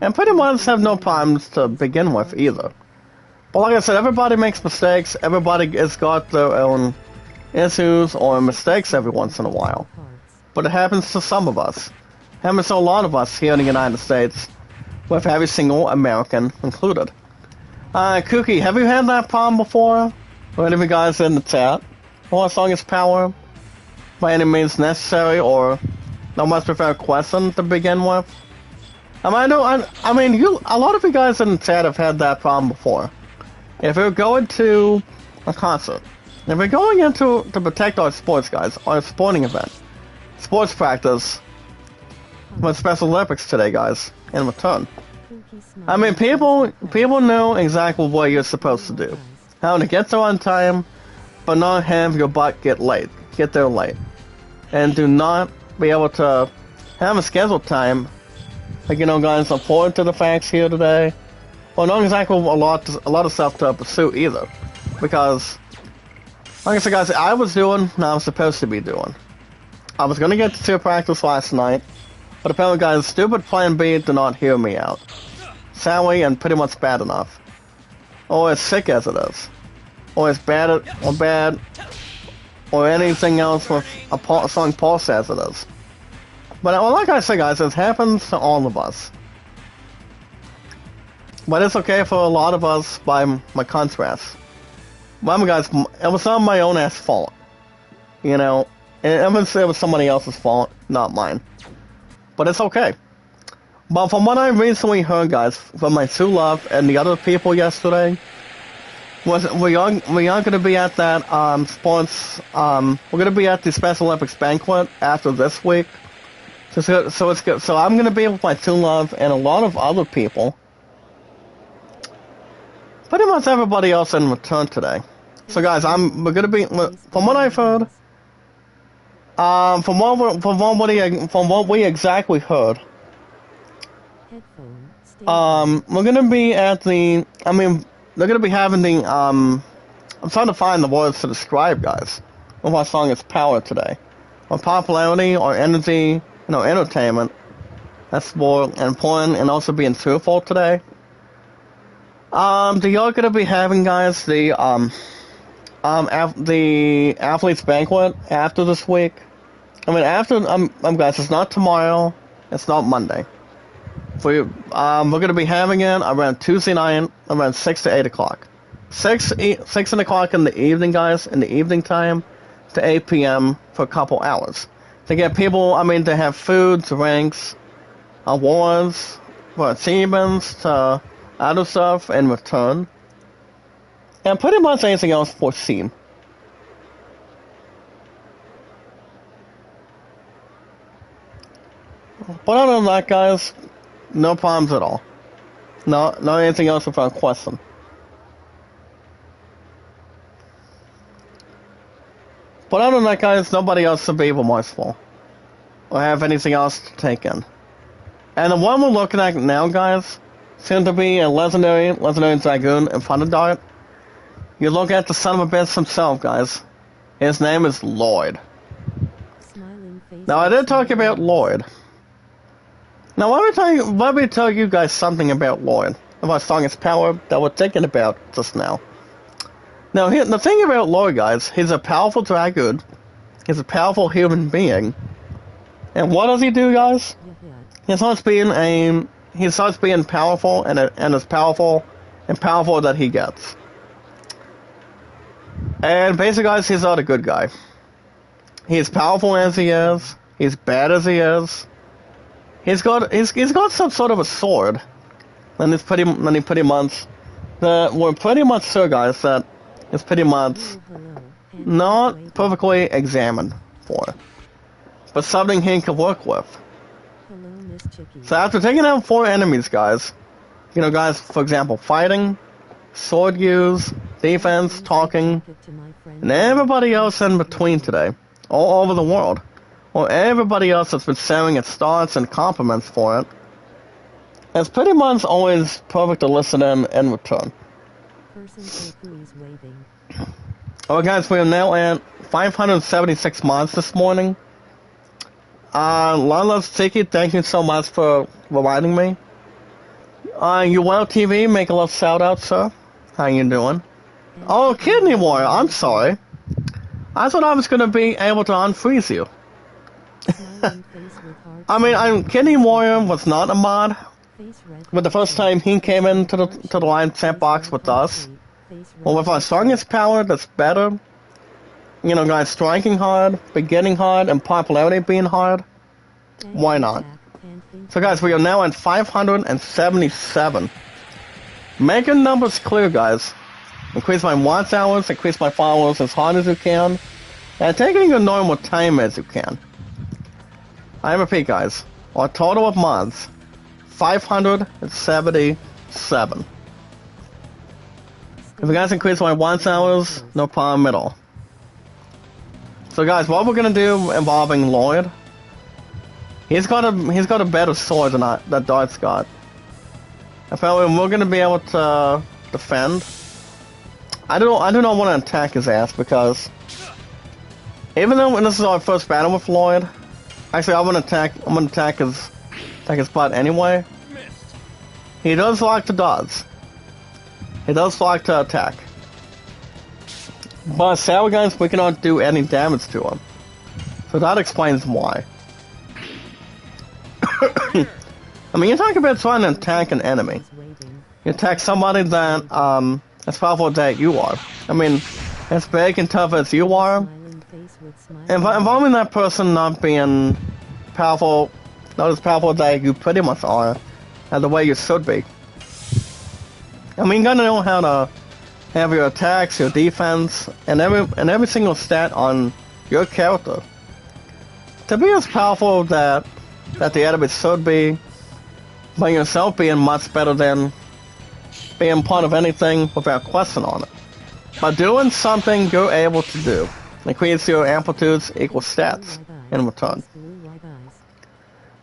And pretty much have no problems to begin with either. But like I said, everybody makes mistakes. Everybody has got their own issues or mistakes every once in a while. But it happens to some of us. It happens to a lot of us here in the United States, with every single American included. Cookie, have you had that problem before? Or any of you guys in the chat? Well, as long as power, by any means necessary, or no much prefer a question to begin with? I mean, a lot of you guys in the chat have had that problem before. If you're going to a concert, if we're going into to protect our sports guys, our sporting event, sports practice, with Special Olympics today, guys, in return. I mean, people know exactly what you're supposed to do. How to get there on time, but not have your butt get there late. And do not be able to have a scheduled time. Like, you know, guys, I'm forward to the facts here today. Well, not exactly a lot of stuff to pursue either. Because, like I said, guys, I was doing what I was supposed to be doing. I was gonna get to practice last night, but apparently, guys, stupid Plan B did not hear me out. Sadly, and pretty much bad enough. Or as sick as it is. Or as bad, or anything else with a song Paul says it is. But like I said, guys, it happens to all of us. But it's okay for a lot of us by my contrast. Remember, guys, it was not my own ass fault. You know, it was somebody else's fault, not mine. But it's okay. But from what I recently heard, guys, from my true love and the other people yesterday, we are going to be at that sports. We're going to be at the Special Olympics banquet after this week. So it's good. So I'm going to be with my true love and a lot of other people. Pretty much everybody else in return today. So guys, we're going to be, from what I've heard, from what we exactly heard, we're going to be at the, I mean, they're going to be having the, I'm trying to find the words to describe, guys, what our song is Power today. Or popularity, or energy, you know, entertainment. That's more important, and also being truthful today. They are going to be having, guys, the athletes banquet after this week. I mean, after, guys, it's not tomorrow, it's not Monday. We're going to be having it around Tuesday night, around 6 to 8 o'clock. 6 o'clock in the evening, guys, in the evening time, to 8 p.m. for a couple hours. To get people, I mean, to have food, drinks, awards, for achievements, to other stuff in return. And pretty much anything else foreseen. But other than that, guys, no problems at all. No anything else without question. But other than that, guys, nobody else should be remorseful. Or have anything else to take in. And the one we're looking at now, guys, seems to be a legendary Dragoon in front of Dart. You look at the son of a bitch himself, guys. His name is Lloyd. Now, I did talk about Lloyd. Now, let me tell you guys something about Lloyd. About song is Power that we're thinking about just now. Now, the thing about Lloyd, guys, he's a powerful Dragoon. He's a powerful human being. And what does he do, guys? He starts being powerful, and as powerful that he gets. And basically, guys, he's not a good guy. He's powerful as he is. He's bad as he is. He's got some sort of a sword. And we're pretty much sure, guys, that it's pretty much not perfectly examined for, but something he can work with. So after taking out 4 enemies, guys, you know, guys, for example, fighting, sword use, defense, talking, and everybody else in between today, all over the world, or everybody else that's been sharing its thoughts and compliments for it, it's pretty much always perfect to listen in return. Alright, guys, we are now at 576 mods this morning. Lala's Tiki, thank you so much for reminding me. Well TV, make a little shout out, sir. How you doing? Oh, Kidney Warrior, I'm sorry. I thought I was going to be able to unfreeze you. I mean, Kidney Warrior was not a mod. But the first time he came into the line chat box with us, well, with our strongest power that's better, you know, guys, striking hard, beginning hard, and popularity being hard, why not? So guys, we are now at 577. Make your numbers clear, guys. Increase my watch hours, increase my followers as hard as you can, and take it in your normal time as you can. I repeat, guys, our total of mods, 577. If you guys increase my watch hours, no problem at all. So guys, what we're gonna do involving Lloyd, he's got a better sword than that Dart's got. Apparently we're gonna be able to defend. I do not want to attack his ass because even though this is our first battle with Lloyd, actually I'm gonna attack his butt anyway. He does like to dodge. He does like to attack. But sadly guys, we cannot do any damage to him. So that explains why. I mean, you're talking about trying to attack an enemy. You attack somebody that, as powerful as you are. I mean, as big and tough as you are, involving that person not being powerful, not as powerful as you pretty much are, and the way you should be. I mean, you gotta know how to have your attacks, your defense, and every single stat on your character to be as powerful that the enemy should be, but yourself being much better than being part of anything without question on it. By doing something you're able to do, increase your amplitudes equals stats in return.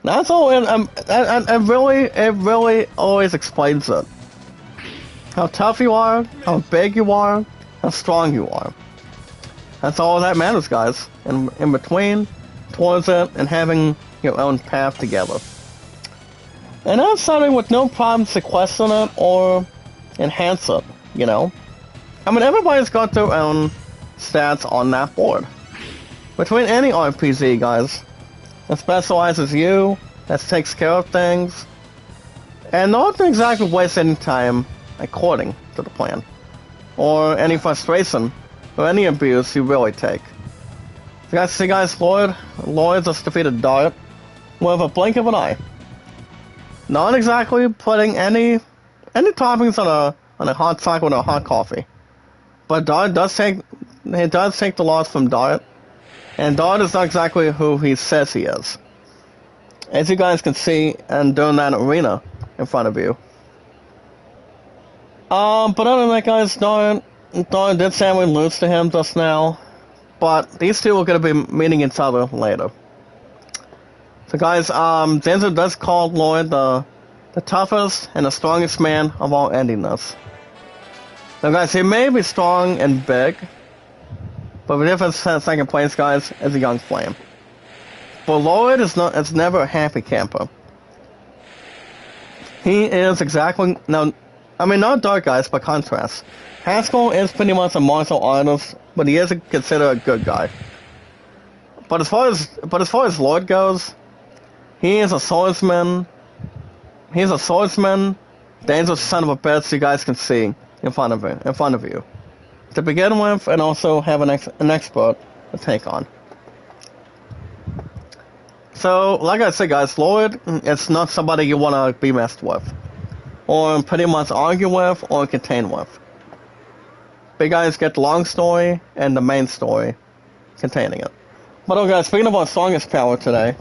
That's all, and it really always explains it. How tough you are, how big you are, how strong you are. That's all that matters, guys. In between, towards it, and having your own path together. And that's something with no problems to question it or enhance it, you know? I mean, everybody's got their own stats on that board. Between any RPG, guys, that specializes you, that takes care of things, and not exactly waste any time according to the plan, or any frustration, or any abuse you really take. You guys see, guys, Lloyd just defeated Dart with a blink of an eye. Not exactly putting any toppings on a hot chocolate or a hot coffee, but Dart does take the loss from Dart, and Dart is not exactly who he says he is, as you guys can see and during that arena in front of you. But other than that, guys, Dart did sadly lose to him just now, but these two are going to be meeting each other later. So guys, Denzel does call Lloyd the toughest and the strongest man of all endingness. Now guys, he may be strong and big, but the difference in second place, guys, is a young flame. But Lloyd is never a happy camper. He is exactly, now, I mean, not Dark, guys, but contrast. Haskell is pretty much a martial artist, but he is considered a good guy. But as far as Lloyd goes, he is a swordsman. He's a swordsman, dangerous son of a bitch you guys can see in front of you. To begin with, and also have an expert to take on. So, like I said, guys, Lloyd, it's not somebody you want to be messed with, or pretty much argue with, or contain with. But you guys get the long story and the main story containing it. But oh guys, speaking of our strongest power today,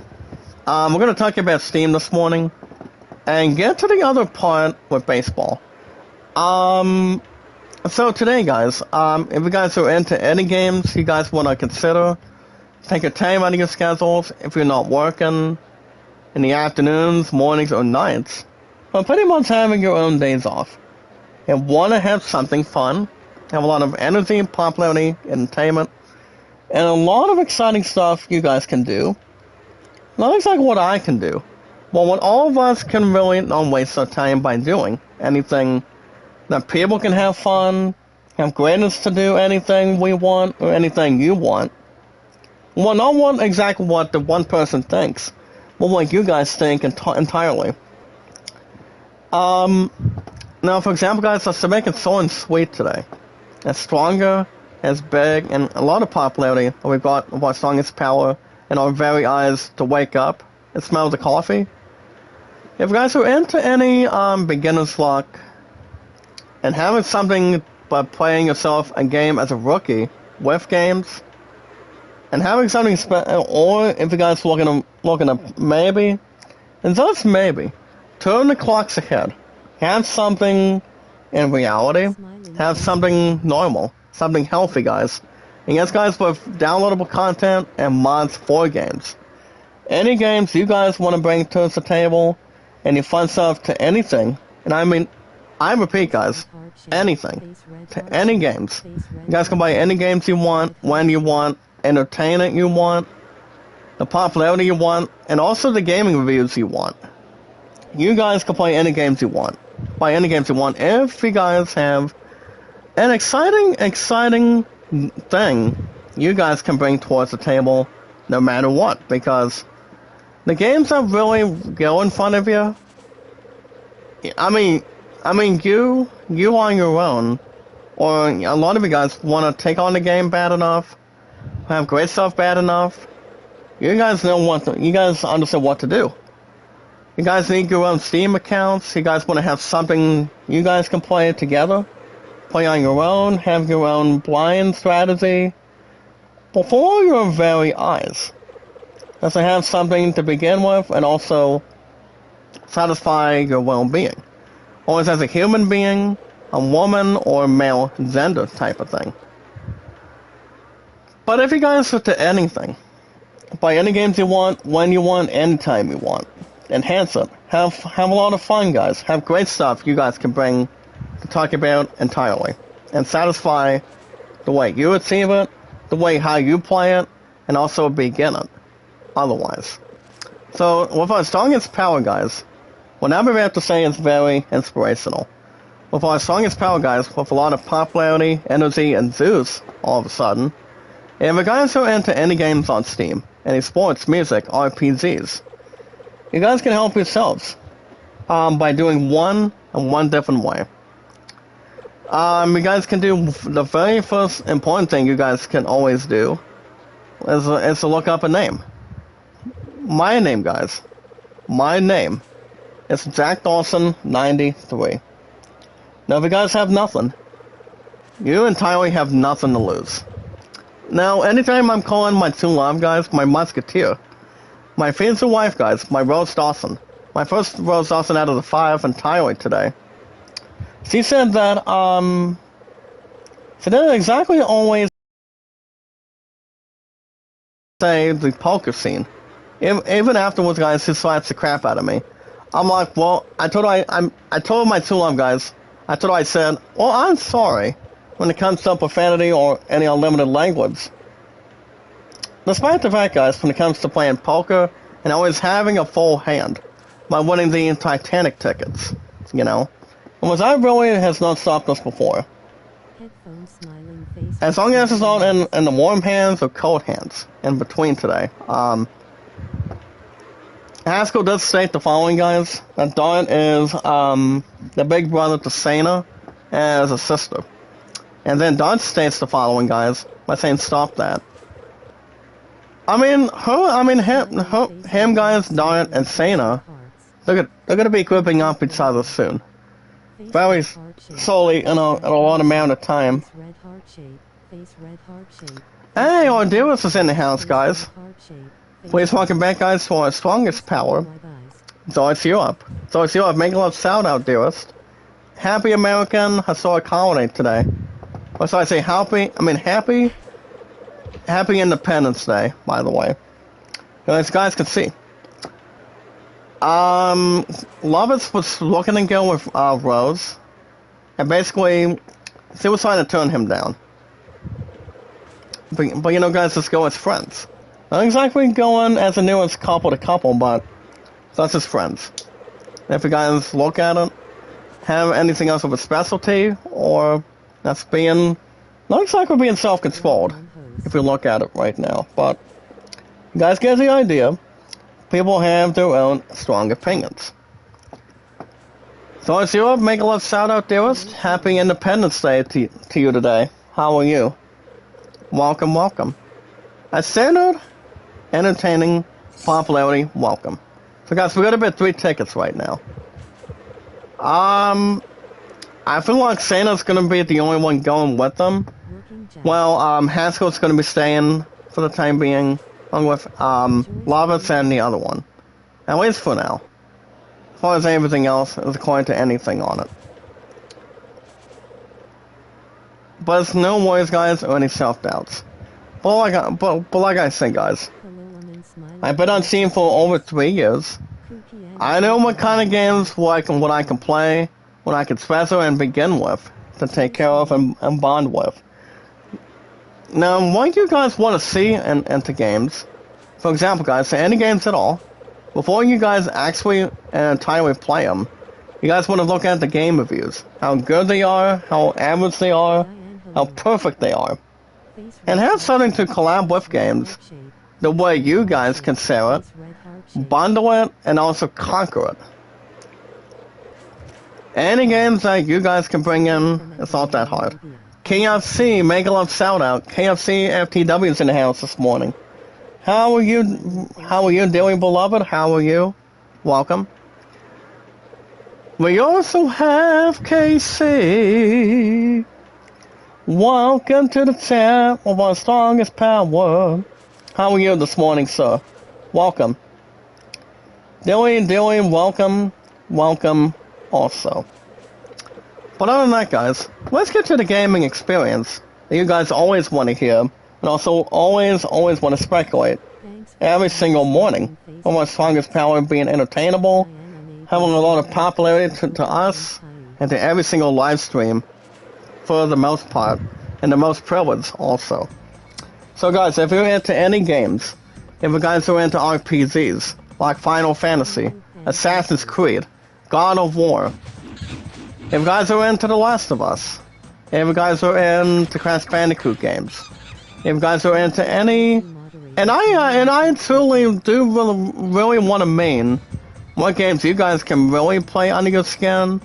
we're going to talk about Steam this morning, and get to the other part with baseball. So today, guys, if you guys are into any games you guys want to consider, take your time out of your schedules if you're not working in the afternoons, mornings, or nights, but pretty much having your own days off, and want to have something fun, have a lot of energy, popularity, entertainment, and a lot of exciting stuff you guys can do. Not exactly what I can do, but what all of us can really not waste our time by doing. Anything that people can have fun, have greatness to do anything we want, or anything you want. Well, not exactly what the one person thinks, but what you guys think entirely. Now, for example, guys, let's make it short and sweet today. It's stronger, it's big, and a lot of popularity. We've got our strongest power in our very eyes to wake up and smell the coffee. If you guys are into any beginner's luck and having something but playing yourself a game as a rookie with games and having something or if you guys looking to maybe, and just maybe, turn the clocks ahead. Have something in reality. Have something normal. Something healthy, guys. And yes, guys, with downloadable content and mods for games. Any games you guys want to bring to the table, any fun stuff to anything, and I repeat, guys, anything, to any games. You guys can buy any games you want, when you want, entertainment you want, the popularity you want, and also the gaming reviews you want. You guys can play any games you want. Buy any games you want if you guys have an exciting thing you guys can bring towards the table no matter what, because the games that really go in front of you, I mean you on your own, or a lot of you guys want to take on the game bad enough, have great stuff bad enough, you guys understand what to do. You guys need your own Steam accounts, you guys want to have something you guys can play together, play on your own, have your own blind strategy, before your very eyes. Just to have something to begin with, and also satisfy your well-being. Always as a human being, a woman, or male gender type of thing. But if you guys are to anything, buy any games you want, when you want, anytime you want. Enhance it. Have a lot of fun, guys. Have great stuff you guys can bring to talk about entirely. And satisfy the way you achieve it, the way how you play it, and also begin it. Otherwise. So, with our strongest power, guys, whatever we have to say is very inspirational. With our strongest power, guys, with a lot of popularity, energy, and juice, all of a sudden, if you guys are into any games on Steam, any sports, music, RPGs, you guys can help yourselves by doing one different way. You guys can do the very first important thing you guys can always do is to look up a name. My name, guys. My name is Jack Dawson 93. Now, if you guys have nothing, you entirely have nothing to lose. Now, anytime I'm calling my true love, guys, my musketeer, my future wife, guys, my Rose Dawson, my first Rose Dawson out of the 5 entirely today, she said that, she didn't exactly always say the poker scene. Even afterwards, guys, she slaps the crap out of me. I'm like, well, I told my true love, guys, I said, well, I'm sorry when it comes to profanity or any unlimited language. Despite the fact, guys, when it comes to playing poker and always having a full hand by winning the Titanic tickets, you know, and that really has not stopped us before. As long as it's not in the warm hands or cold hands in between today. Haskell does state the following, guys, that Dawn is the big brother to Sana as a sister. And then Dawn states the following, guys, by saying stop that. Him, guys, Dawn and Sana, they're gonna be grouping up each other soon. Very slowly in a long amount of time. Hey, our dearest is in the house, guys. Please welcome back, guys, to our strongest power. Joyce Europe. Joyce Europe, make a love shout out, dearest. Happy American Historic Holiday today. Or should I say happy Independence Day, by the way. As guys can see. Lovitz was looking to go with Rose. And basically, she was trying to turn him down. But you know, guys, let's go as friends. Not exactly going as a newest couple to couple, but that's as friends. If you guys look at it, have anything else of a specialty, or that's being, not exactly being self-controlled, if you look at it right now, but you guys get the idea. People have their own strong opinions. So as you make a little shout out, dearest. Happy Independence Day to you today. How are you? Welcome, welcome. A standard, entertaining, popularity, welcome. So guys, we got about 3 tickets right now. I feel like Santa's gonna be the only one going with them. Well, Haskell's gonna be staying for the time being, along with Lavis and the other one. At least for now. As far as everything else is according to anything on it. But it's no worries, guys, or any self-doubts. But like I said, guys, I've been on Steam for over 3 years. I know what kind of games what I can play, what I can treasure and begin with, to take care of and bond with. Now, what you guys want to see into games, for example, guys, any games at all, before you guys actually and entirely play them, you guys want to look at the game reviews. How good they are, how average they are, how perfect they are. And have something to collab with games the way you guys consider it, bundle it, and also conquer it. Any games that you guys can bring in, it's not that hard. KFC, make a love shout out. KFC FTW's in the house this morning. How are you doing, beloved? How are you? Welcome. We also have KC. Welcome to the chat of our strongest power. How are you this morning, sir? Welcome. Dilly, welcome also. But other than that, guys, let's get to the gaming experience that you guys always want to hear, and also always want to speculate every single morning. Of our strongest power being entertainable, having a lot of popularity to us, and to every single live stream for the most part, and the most privileged also. So guys, if you're into any games, if you guys are into RPGs, like Final Fantasy, Assassin's Creed, God of War, if you guys are into The Last of Us, if you guys are into Crash Bandicoot games, if you guys are into any, and I truly do really want to mean what games you guys can really play under your skin,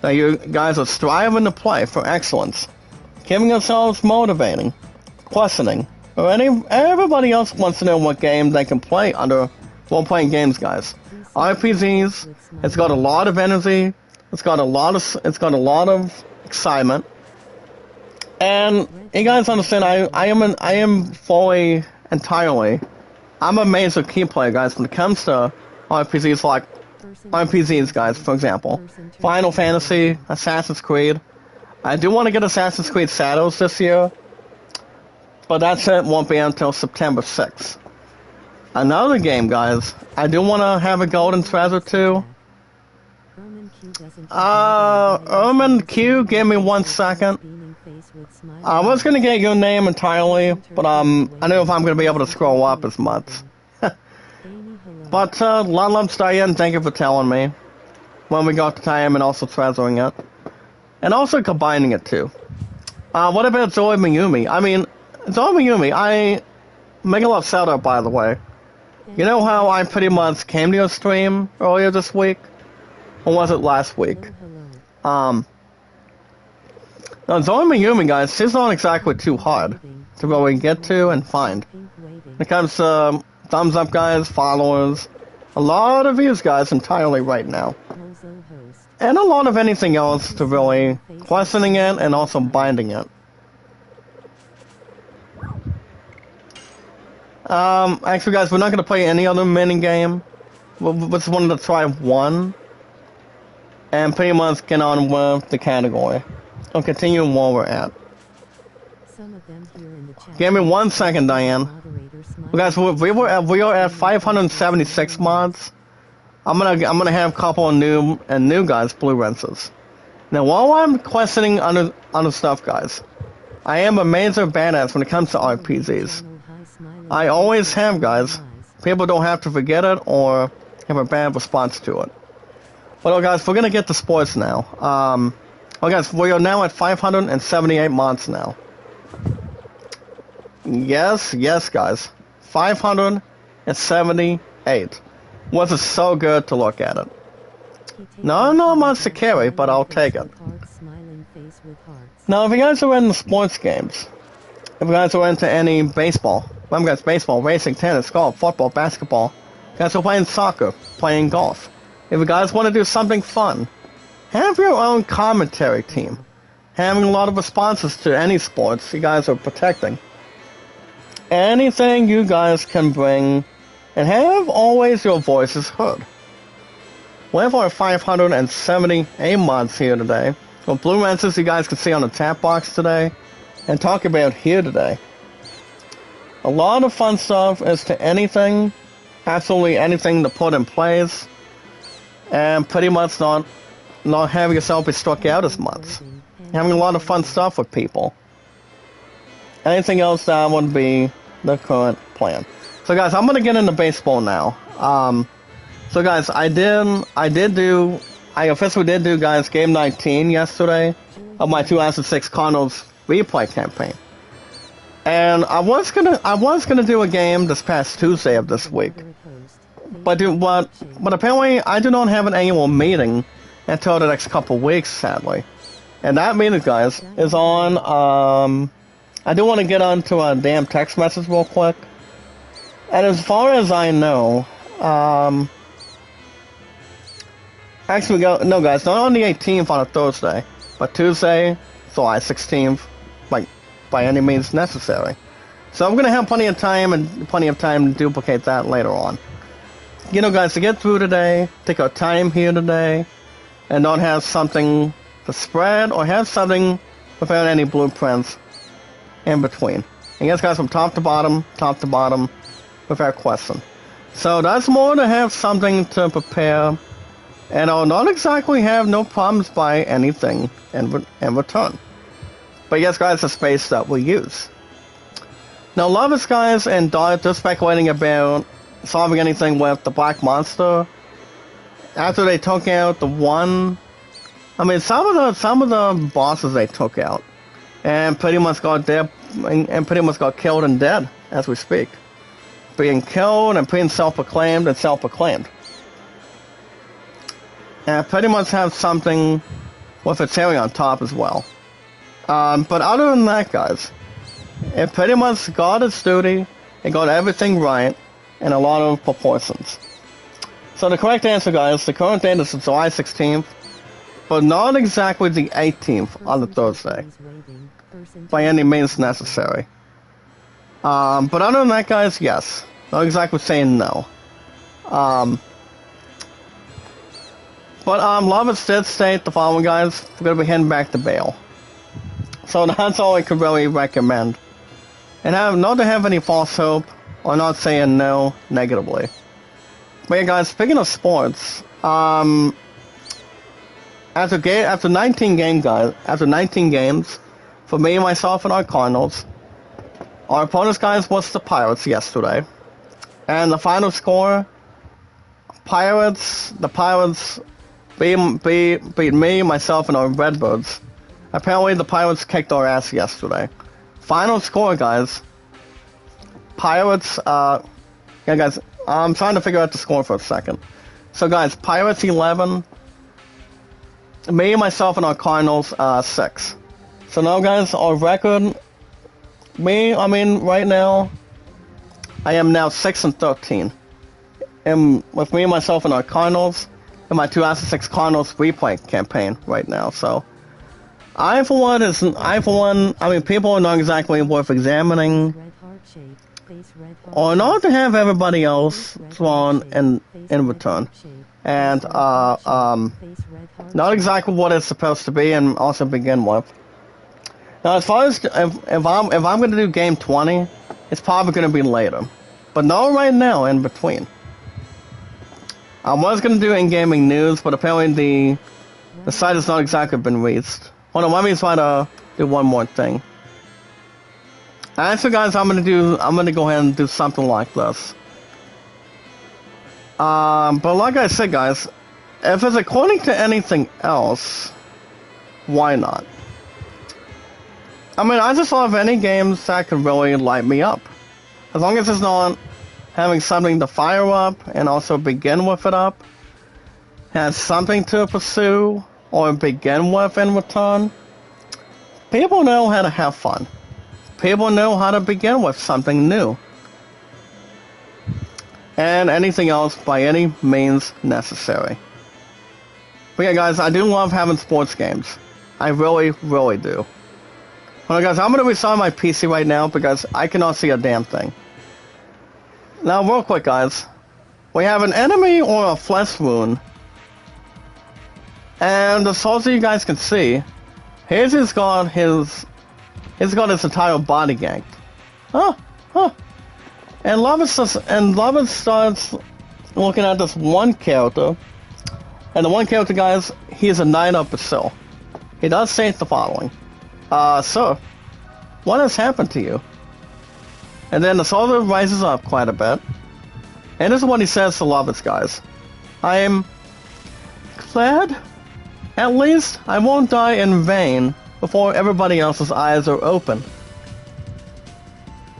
that you guys are striving to play for excellence, giving yourselves motivating, questioning, or everybody else wants to know what game they can play under role-playing games, guys. RPGs, it's got a lot of energy, it's got a lot of excitement, and you guys understand, I am fully, entirely, I'm a major key player, guys, when it comes to RPGs like RPGs, guys, for example, Final Fantasy, Assassin's Creed. I do want to get Assassin's Creed Shadows this year, but that shit won't be until September 6th. Another game, guys, I do want to have a golden treasure too. Ermin Q, give me 1 second. I was gonna get your name entirely, but I don't know if I'm gonna be able to scroll up as much. But Love Diane, thank you for telling me when we got the time and also treasuring it. And also combining it too. What about Zoe Mayumi? I mean, Zoe Mayumi, I make a lot of shout out, by the way. You know how I pretty much came to your stream earlier this week? Or was it last week? Now Zoe Mayumi, guys, she's not exactly too hard to really get to and find. When it comes to thumbs up, guys, followers, a lot of views, guys, entirely right now. And a lot of anything else to really questioning it and also binding it. Actually, guys, we're not going to play any other mini game. We just wanted to try one. And pretty much get on with the category. I'll continue where we're at. Give me 1 second, Diane. Well, guys, we are at 576 mods. I'm gonna have a couple of new guys, blue rinses. Now, while I'm questioning other stuff, guys, I am a major badass when it comes to RPGs. I always have, guys. People don't have to forget it or have a bad response to it. Well, guys, we're gonna get to sports now. Well, guys, we are now at 578 mods now. Yes, guys. 578. Was it so good to look at it? No much to carry, but I'll take it. Now, if you guys are into sports games, if you guys are into any baseball, remember guys, baseball, racing, tennis, golf, football, basketball, Guys are playing soccer, playing golf. If you guys want to do something fun, have your own commentary team. Having a lot of responses to any sports you guys are protecting. Anything you guys can bring, and have always your voices heard. We have our 578 mods here today. Well, blue answers you guys can see on the chat box today, and talk about here today. A lot of fun stuff as to anything, absolutely anything to put in place, and pretty much not having yourself be struck out as much. Having a lot of fun stuff with people. Anything else that would be the current plan. So guys, I'm gonna get into baseball now. So guys, I officially did do guys game 19 yesterday of my 2006 Cardinals replay campaign. And I was gonna do a game this past Tuesday of this week. But apparently I do not have an annual meeting until the next couple weeks, sadly. And that meeting, guys, is on, I do want to get onto a damn text message real quick. And as far as I know, actually, no guys, not on the 18th on a Thursday, but Tuesday, July 16th, like, by any means necessary. So I'm going to have plenty of time to duplicate that later on. You know, guys, to get through today, take our time here today, and not have something to spread, or have something without any blueprints in between. And yes, guys, from top to bottom, without question. So that's more to have something to prepare, and I'll not exactly have no problems by anything in return. But yes, guys, the space that we use. Now, Lovis, guys, and Dart, they're speculating about solving anything with the Black Monster. After they took out the one, I mean, some of the bosses they took out, and pretty much got killed and dead as we speak, being killed and being self-proclaimed and self-proclaimed. And pretty much have something with a cherry on top as well. But other than that, guys, it pretty much got its duty. It got everything right in a lot of proportions. So the correct answer, guys, the current date is July 16th, but not exactly the 18th on the Thursday, by any means necessary. But other than that, guys, yes. Not exactly saying no. But Lovitz did state the following, guys. We're going to be heading back to Bale. So that's all I could really recommend. And not to have any false hope, or not saying no negatively. But yeah, guys, speaking of sports, after 19 games, for me, myself, and our Cardinals, our opponents, guys, was the Pirates yesterday. And the final score, the Pirates beat me, myself, and our Redbirds. Apparently, the Pirates kicked our ass yesterday. Final score, guys. Pirates, yeah, guys, I'm trying to figure out the score for a second. So, guys, Pirates 11, me, myself, and our Cardinals 6. So now, guys, our record, right now, I am now 6-13. And with me, myself, and our Cardinals, in my 2006 Cardinals replay campaign right now. So, people are not exactly worth examining, or not to have everybody else thrown in return. And, not exactly what it's supposed to be, and also begin with. Now, as far as, if I'm going to do game 20, it's probably going to be later. But not right now, in between. I was going to do in-gaming news, but apparently the site has not exactly been reached. Hold on, let me try to do one more thing. Actually, guys, I'm going to go ahead and do something like this. But like I said, guys, if it's according to anything else, why not? I mean, I just love any games that could really light me up. As long as it's not having something to fire up and also begin with it up, has something to pursue or begin with in return, people know how to have fun. People know how to begin with something new. and anything else by any means necessary. But yeah, guys, I do love having sports games. I really, really do. Alright, guys, I'm going to restart my PC right now because I cannot see a damn thing. Now, real quick, guys. We have an enemy or a flesh wound. And as far as you guys can see, he's got his entire body ganked. And Lovett starts looking at this one character. And the one character, guys, he is a 9 up Brazil. He does say the following. Sir, what has happened to you? And then the soldier rises up quite a bit. And this is what he says to Lovett, guys. I am glad. At least I won't die in vain before everybody else's eyes are open.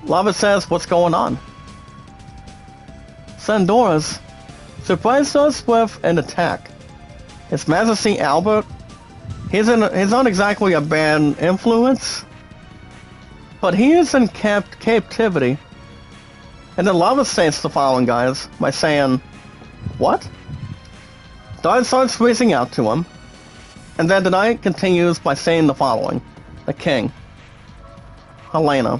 Lovett says, what's going on? Sandoras surprised us with an attack. His Majesty Albert, he's not exactly a bad influence, but he is in captivity. And then Lovett states the following, guys, by saying, what? Dart starts reaching out to him, and then the knight continues by saying the following, the king, Helena.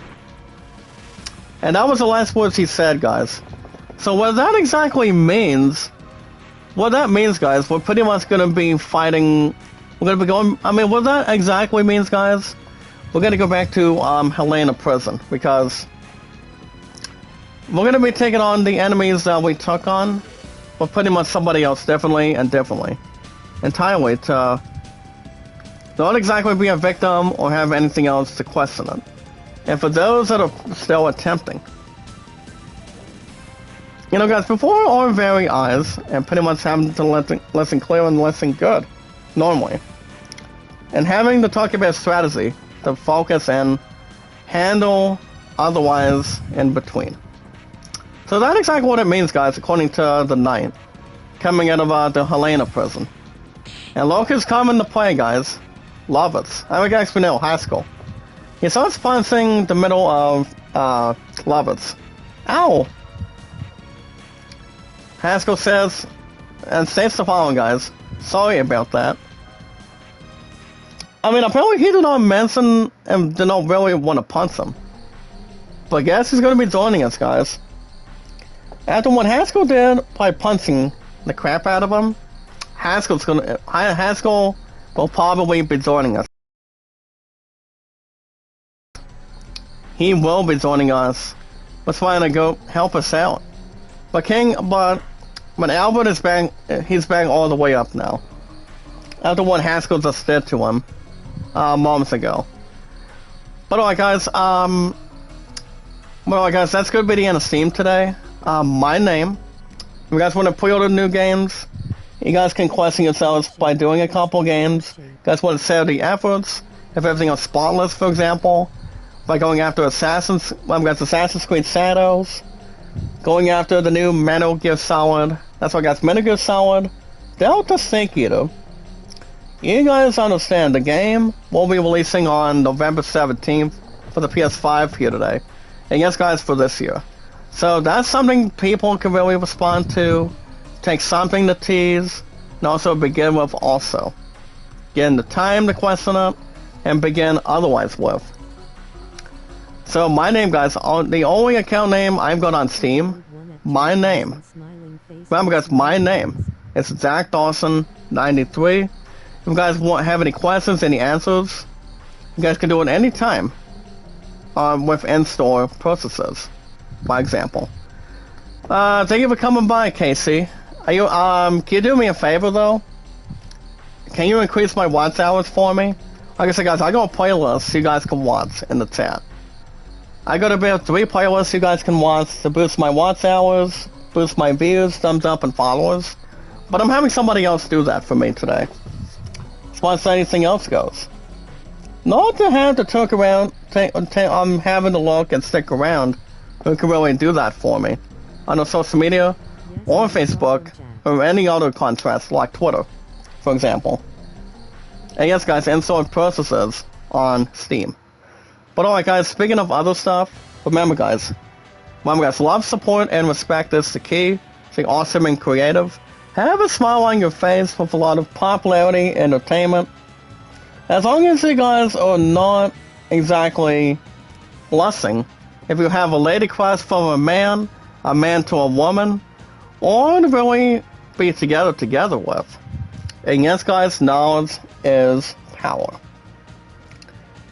And that was the last words he said, guys. So what that exactly means, guys, we're pretty much going to be fighting, we're going to be going, what that exactly means, guys, we're going to go back to Helena prison, because we're going to be taking on the enemies that we took on, but pretty much somebody else differently, entirely, to not exactly be a victim or have anything else to question it. And for those that are still attempting, you know, guys, before our very eyes, and pretty much having to listen clear and listen good, normally, and having to talk about strategy to focus and handle otherwise in between. So that's exactly what it means, guys, according to the knight coming out of the Helena prison. And look who's coming to play, guys. Lovitz. I guess we know, Haskell. He starts punching the middle of Lovitz. Ow! Haskell says, and states the following, guys. Sorry about that. Apparently he did not mention and did not really want to punch him. But I guess he's going to be joining us, guys. After what Haskell did by punching the crap out of him, Haskell will probably be joining us. He will be joining us. Let's trying to go help us out. But Albert is back, he's back all the way up now. After what Haskell just did to him moments ago. But alright, guys, that's going to be the end of Steam today. My name. If you guys want to pre-order new games, you guys can question yourselves by doing a couple games. You guys want to save the efforts, if everything is spotless, for example, by going after Assassin's Creed Shadows, going after the new Metal Gear Solid. That's what, guys, Metal Gear Solid Delta Snake Eater. You guys understand, the game will be releasing on November 17th for the PS5 here today. And yes, guys, for this year. So that's something people can really respond to, take something to tease, and also begin with also. Getting the time to question it, and begin otherwise with. So my name, guys, the only account name I've got on Steam, my name. Remember, guys, my name. It's Zach Dawson 93. If you guys have any questions, any answers, you guys can do it anytime with in-store purchases, by example. Thank you for coming by, Casey. Are you, can you do me a favor, though? Can you increase my watch hours for me? Like I said, guys, I got a playlist you guys can watch in the chat. I got about 3 playlists you guys can watch to boost my watch hours, boost my views, thumbs up, and followers. But I'm having somebody else do that for me today. As far as anything else goes. Not to have to turn around, I'm having to look and stick around who can really do that for me. On the social media, or Facebook, or any other contrast like Twitter, for example. And yes, guys, in-store purchases on Steam. But alright, guys, speaking of other stuff, remember, guys, Remember guys, love, support, and respect is the key. Stay awesome and creative. Have a smile on your face with a lot of popularity, entertainment. As long as you guys are not exactly lusting, if you have a lady crush from a man to a woman, or to really be together with. And yes guys, knowledge is power.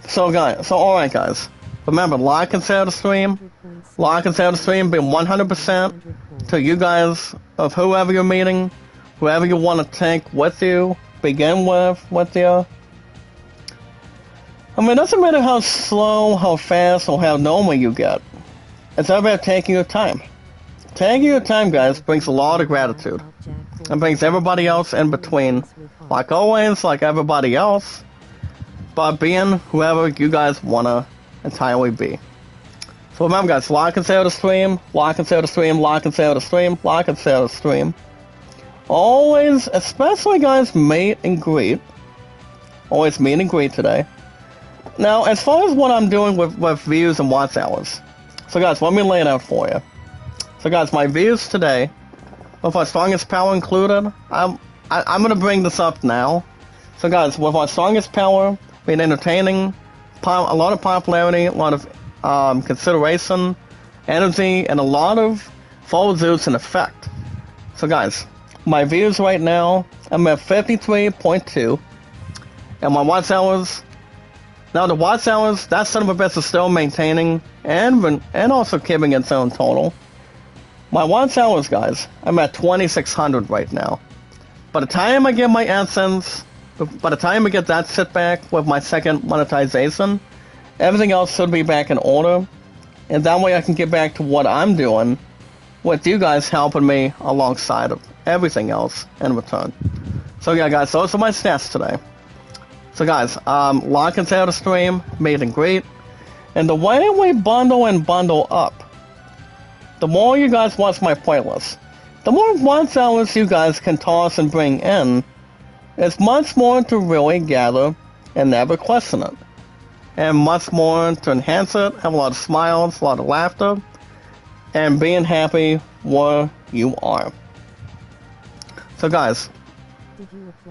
So alright guys, remember, like and share the stream. Like and share the stream, be 100% to you guys of whoever you're meeting, whoever you want to take with you, begin with you. I mean, it doesn't matter how slow, how fast, or how normal you get. It's about taking your time. Taking your time, guys, brings a lot of gratitude. And brings everybody else in between. Like always, like everybody else. But being whoever you guys want to entirely be. So remember, guys, like and share the stream. Like and share the stream. Like and share the stream. Like and share the stream. Always, especially, guys, meet and greet. Always meet and greet today. Now, as far as what I'm doing with views and watch hours. So guys, let me lay it out for you. So guys, my views today, with our strongest power included, I'm going to bring this up now. So guys, with our strongest power, being entertaining, a lot of popularity, a lot of consideration, energy, and a lot of forward use and effect. So guys, my views right now, I'm at 53.2, and my watch hours. Now the watch hours, that son of a bitch is still maintaining and also keeping its own total. My watch hours, guys, I'm at 2,600 right now. By the time I get my AdSense, by the time I get that sit back with my second monetization, everything else should be back in order. And that way I can get back to what I'm doing, with you guys helping me alongside of everything else in return. So yeah guys, those are my stats today. So guys, like and share the stream, meet and greet. And the way we bundle up, the more you guys watch my playlist, the more watch hours you guys can toss and bring in, it's much more to really gather and never question it. And much more to enhance it, have a lot of smiles, a lot of laughter, and being happy where you are. So guys,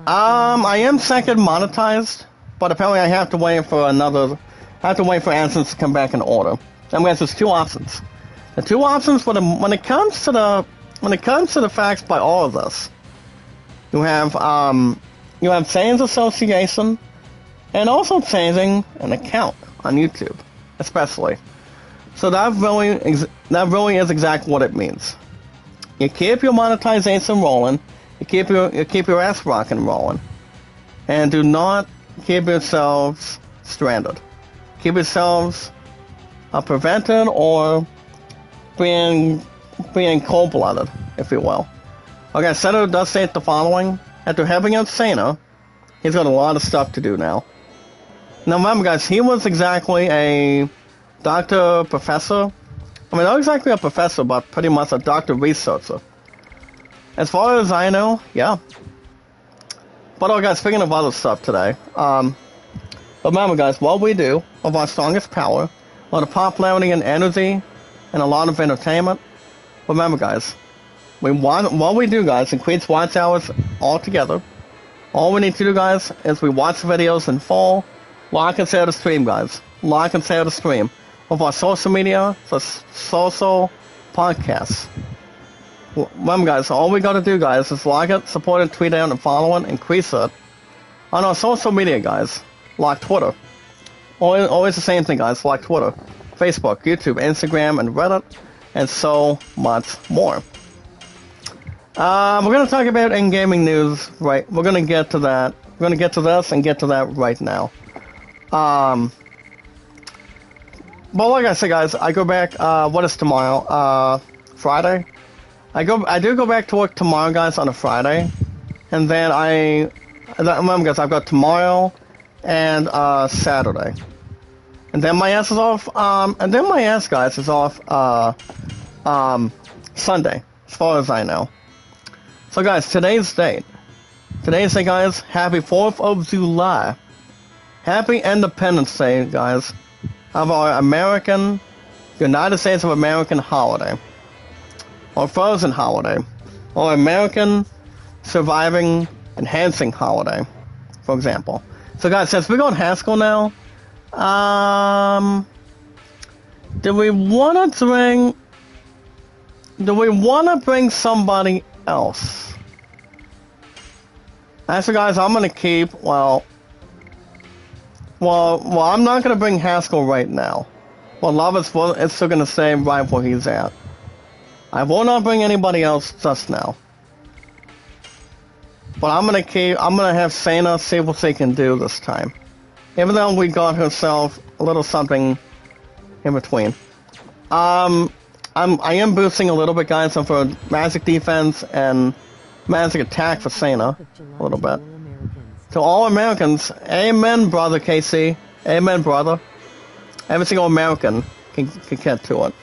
I am second monetized, but apparently I have to wait for AdSense to come back in order. And guys, there's two options. The two options when it comes to the facts by all of this, you have Sayings Association, and also changing an account on YouTube, especially. So that really is exactly what it means. You keep your monetization rolling. You keep your ass rocking rolling, and do not keep yourselves stranded. Keep yourselves prevented or being cold-blooded, if you will. Okay, Senator does state the following: after having out Sana, he's got a lot of stuff to do now. Now remember, guys, he was exactly a doctor, professor. I mean, not exactly a professor, but pretty much a doctor researcher. As far as I know, yeah. But oh guys, speaking of other stuff today, remember guys, what we do with our strongest power, a lot of popularity and energy, and a lot of entertainment. Remember guys, what we do guys, increase watch hours altogether. All we need to do guys, is we watch videos in full, like and share the stream guys, like and share the stream. With our social media, for social podcasts. Remember guys, all we gotta do guys is like it, support it, tweet out, and follow it, increase it. On our social media guys, like Twitter. Always the same thing guys, like Twitter, Facebook, YouTube, Instagram, and Reddit, and so much more. We're gonna talk about in-gaming news, right? We're gonna get to that. We're gonna get to this and get to that right now. But like I said guys, I go back, what is tomorrow? Friday? I do go back to work tomorrow, guys, on a Friday, and then remember, guys, I've got tomorrow and Saturday, and then my ass is off. And then my ass, guys, is off Sunday, as far as I know. So, guys, today's date, guys. Happy 4th of July, Happy Independence Day, guys, of our American United States of American holiday, or Frozen holiday, or American surviving enhancing holiday, for example. So guys, since we're going Haskell now, do we want to bring somebody else? Actually, guys, I'm gonna keep, well, I'm not gonna bring Haskell right now. Well, Love is still gonna stay right where he's at. I will not bring anybody else just now. But I'm gonna have Sana see what she can do this time. Even though we got herself a little something in between. I am boosting a little bit, guys, so for magic defense and magic attack for Sana a little bit. To all Americans, amen, brother KC. Amen, brother. Every single American can get to it.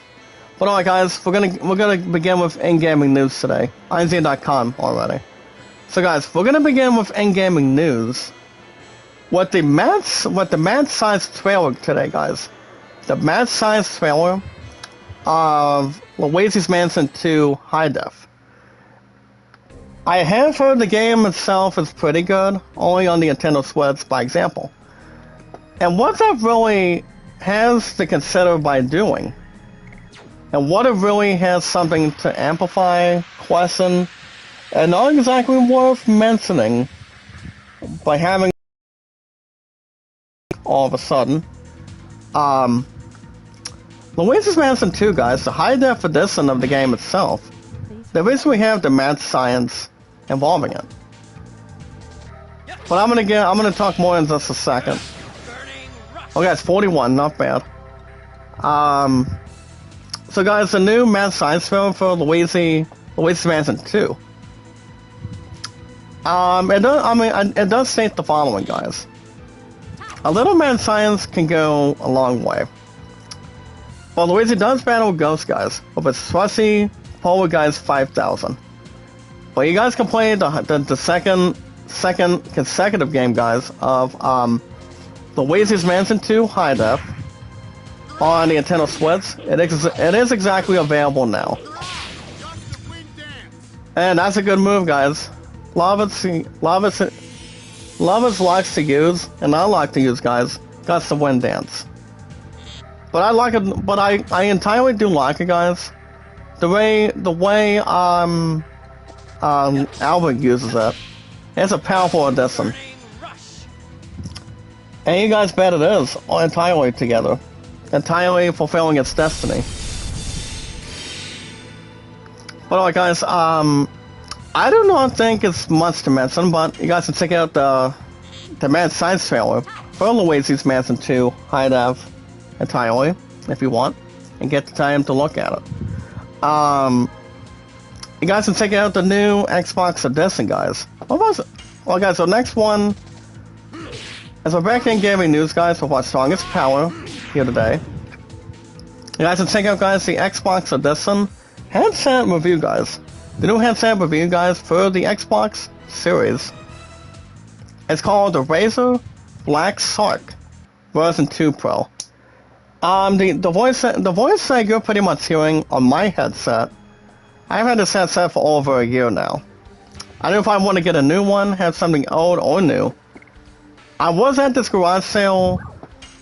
But alright, guys, we're gonna begin with in-gaming news today. INZ.com already. So guys, we're gonna begin with in-gaming news. What the mad science trailer today, guys. The mad science trailer of Luigi's Mansion 2 High Def. I have heard the game itself is pretty good, only on the Nintendo Switch by example. And what that really has to consider by doing, and what it really has something to amplify, question, and not exactly worth mentioning by having all of a sudden. Luigi's Mansion 2, guys, the high def edition of the game itself, they basically have the mad science involving it. But I'm gonna talk more in just a second. Oh guys, 41, not bad. So guys, the new mad science film for Luigi's Mansion 2. It does state the following, guys. A little mad science can go a long way. Well, Luigi does battle ghosts, guys, with its trusty Polar Guys 5000. But you guys can play the second consecutive game, guys, of Luigi's Mansion 2 High Def on the Nintendo Switch. It is exactly available now. And that's a good move, guys. Lovitz likes to use, and I like to use, guys. That's the wind dance. But I like it. But I entirely do like it, guys. The way Albert uses it. It's a powerful addition. And you guys bet it is entirely together, entirely fulfilling its destiny. But alright, guys. I do not think it's much to mention, but you guys can check out the mad science trailer for Luigi's Mansion 2 High Def entirely, if you want, and get the time to look at it. You guys can check out the new Xbox edition, guys. What was it? Well, guys, the next one, as we're back in gaming news, guys, with our strongest power here today. You guys can check out, guys, the Xbox edition headset review, guys. The new headset review, guys, for the Xbox Series. It's called the Razer Black Shark version 2 Pro. The voice that you're pretty much hearing on my headset, I've had this headset for over a year now. I don't know if I want to get a new one, have something old or new. I was at this garage sale,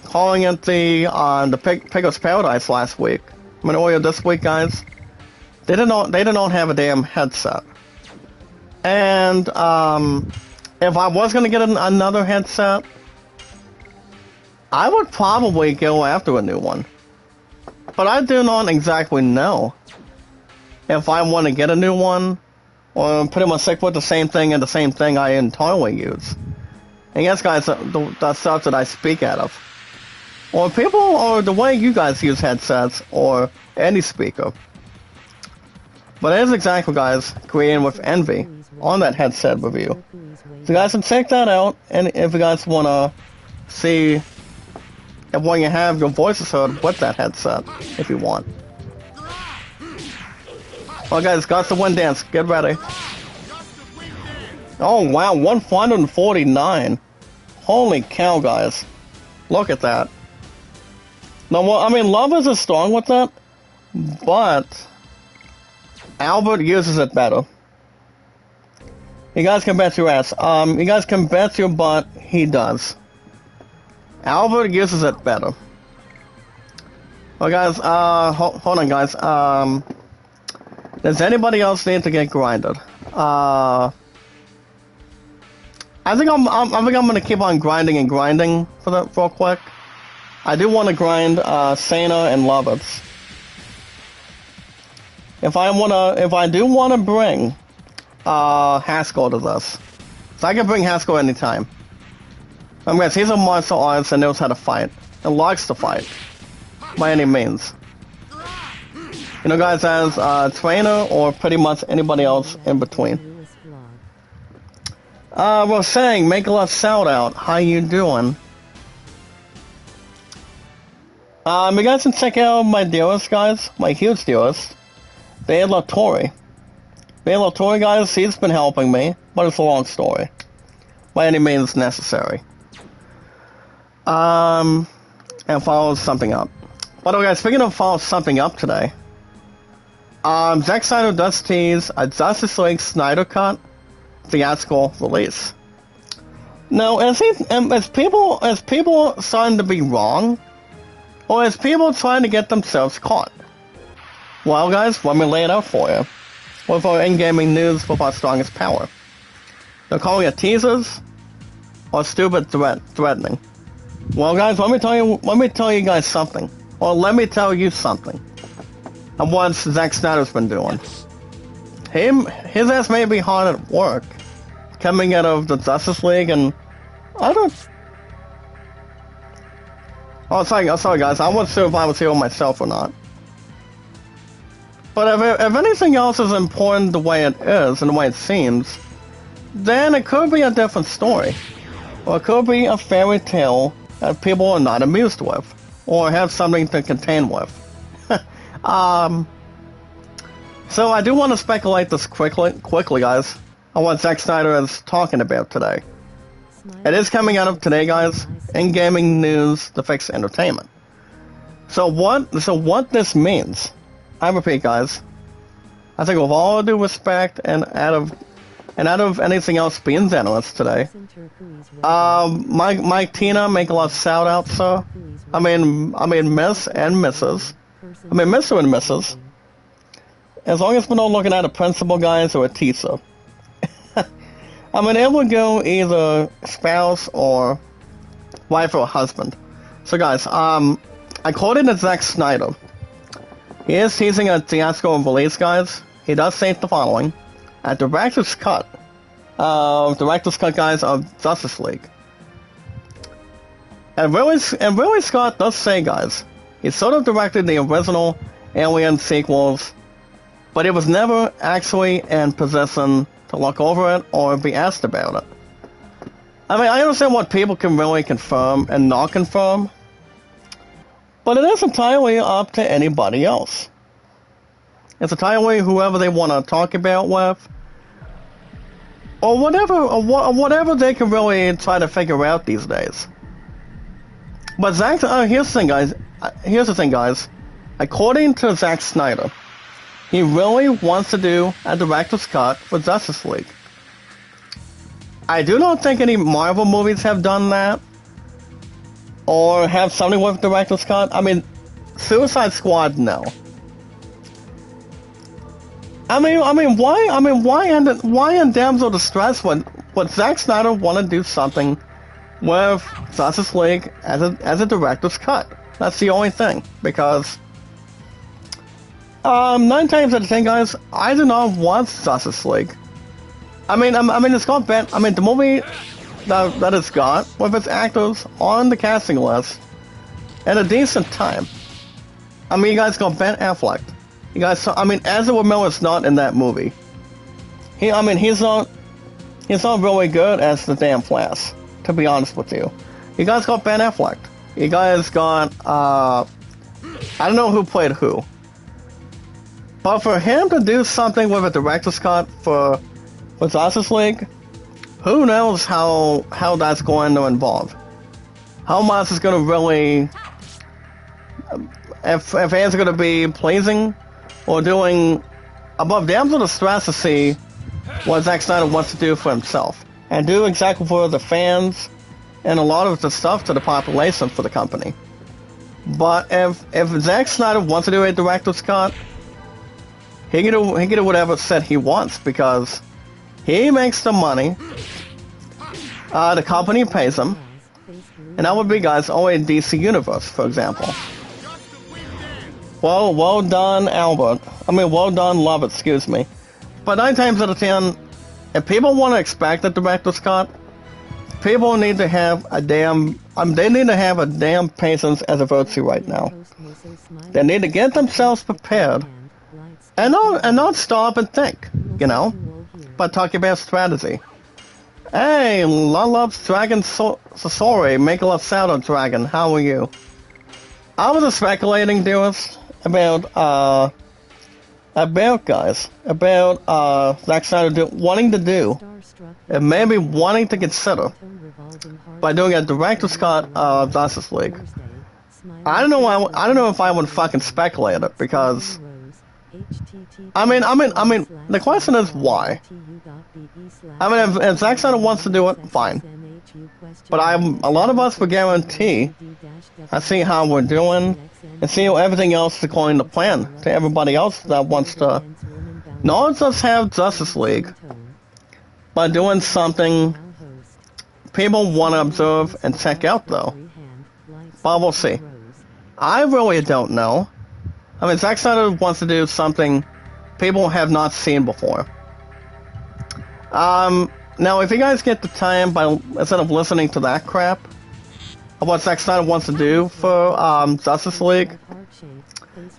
calling it the Pigos Paradise last week. I mean, earlier this week, guys. They did not have a damn headset. And if I was gonna get another headset, I would probably go after a new one. But I do not exactly know if I want to get a new one, or pretty much stick with the same thing and the same thing I entirely use. And yes, guys, the stuff that I speak out of. Or people, or the way you guys use headsets, or any speaker. But it is exactly, guys, created with envy on that headset review. So you guys can check that out, and if you guys want to see if when you have your voices heard with that headset, if you want. Well, guys, got the wind dance. Get ready. Oh, wow, 149. Holy cow, guys. Look at that. No, well, I mean, Lovers is strong with that, but Albert uses it better. You guys can bet your ass. You guys can bet your butt he does. Albert uses it better. Well, guys, hold on, guys. Does anybody else need to get grinded? I think I'm gonna keep on grinding and grinding for that real quick. I do want to grind Sana and Lovitz. If I do want to bring Haskell to this, so I can bring Haskell anytime. I mean, he's a martial artist and knows how to fight and likes to fight by any means. You know, guys, as a trainer or pretty much anybody else in between. We're saying, make a lot shout out. How you doing? You guys can check out my dearest, guys, my huge dearest, Dave Latorre. Dave Latorre, guys, he's been helping me, but it's a long story. By any means necessary. And follow something up. By the way, guys, speaking of follow something up today, Zack Snyder does tease a Justice League Snyder Cut theatrical release. Now, is people starting to be wrong? Or is people trying to get themselves caught? Well, guys, let me lay it out for you. With our in-gaming news with our strongest power. They're calling it teasers or stupid threatening. Well, guys, let me tell you guys something. Or let me tell you something. And what Zack Snyder's been doing. His ass may be hard at work, coming out of the Justice League, and I don't. Oh, sorry, guys. I wasn't sure if I was here myself or not. But if anything else is important the way it is and the way it seems, then it could be a different story, or it could be a fairy tale that people are not amused with, or have something to contend with. So I do want to speculate this quickly, guys, on what Zack Snyder is talking about today. It is coming out of today, guys, in gaming news to fix entertainment. So what this means, I repeat, guys, I think with all due respect and out of anything else being generous today, Mike Tina, make a lot of shout outs, sir. I mean Miss and Mrs. I mean Mr. and Mrs. As long as we're not looking at a principal, guys, or a teacher. I mean, it would go either spouse or wife or husband. So, guys, according to Zack Snyder, he is teasing a theatrical release, guys. He does say the following: a director's cut, guys, of Justice League. And really, Scott does say, guys, he sort of directed the original Alien sequels, but he was never actually in position to look over it or be asked about it. I mean, I understand what people can really confirm and not confirm, but it is entirely up to anybody else. It's entirely whoever they want to talk about with, or whatever they can really try to figure out these days. But here's the thing, guys. According to Zack Snyder, he really wants to do a director's cut for Justice League. I do not think any Marvel movies have done that, or have something with director's cut. I mean, Suicide Squad, no. I mean, why in Damsel Distress would Zack Snyder want to do something with Justice League as a director's cut? That's the only thing, because 9 times out of 10, guys, I do not want Justice League. I mean, it's got Ben. I mean, the movie that it's got with its actors on the casting list at a decent time. I mean, you guys got Ben Affleck. You guys, I mean, Ezra Miller's not in that movie. He's not really good as the damn Flash, to be honest with you. You guys got Ben Affleck. You guys got, I don't know who played who. But for him to do something with a director's cut for Justice League, who knows how that's going to involve? How much is going to really if fans are going to be pleasing or doing above them to the stress to see what Zack Snyder wants to do for himself and do exactly for the fans and a lot of the stuff to the population for the company. But if Zack Snyder wants to do a director's cut, he can do whatever set he wants because he makes the money. The company pays him, and that would be, guys, only in DC Universe, for example. Well done, Albert. I mean, well done, Love, excuse me. But 9 times out of 10, if people want to expect a director's cut, people need to have a damn... they need to have a damn patience as a virtue right now. They need to get themselves prepared and not stop and think, you know, but talking about strategy. Hey, loves Dragon Sasori, make a love sound on Dragon, how are you? I was just speculating, dearest, about Zack Snyder wanting to do, and maybe wanting to consider, by doing a director's cut of Justice League. I don't know if I would fucking speculate it, because I mean, the question is why. I mean, if Zack Snyder wants to do it, fine. But a lot of us would guarantee, I see how we're doing, and see how everything else is according to plan, to everybody else that wants to not just have Justice League, but doing something people want to observe and check out, though. But we'll see. I really don't know. I mean, Zack Snyder wants to do something people have not seen before. Now, if you guys get the time, instead of listening to that crap, of what Zack Snyder wants to do for Justice League,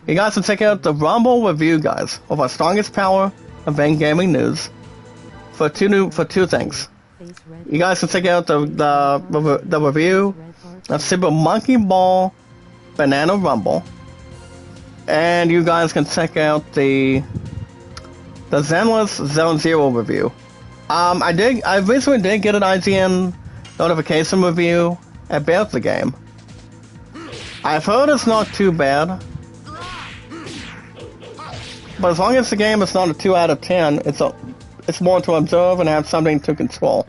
you guys can check out the Rumble review, guys, of our Strongest Power event gaming news for two things. You guys can check out the review of Super Monkey Ball Banana Rumble, and you guys can check out the Zenless Zone Zero review. I recently did get an IGN notification review about the game. I've heard it's not too bad, but as long as the game is not a 2 out of 10, it's more to observe and have something to control.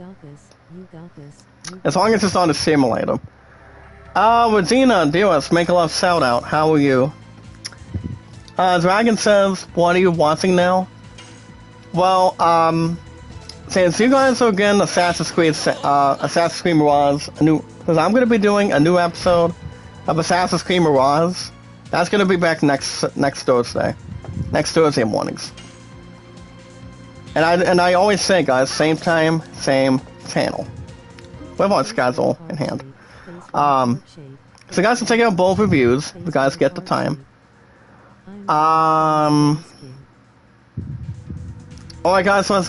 As long as it's not a simulator. Regina, dearest, make a love shout out. How are you? Dragon says, what are you watching now? Well, since you guys are getting Assassin's Creed Mirage, because I'm going to be doing a new episode of Assassin's Creed Mirage. That's going to be back next Thursday. Next Thursday mornings. And I always say, guys, same time, same channel. We have our schedule in hand. So guys can check out both reviews if you guys get the time. Alright guys, so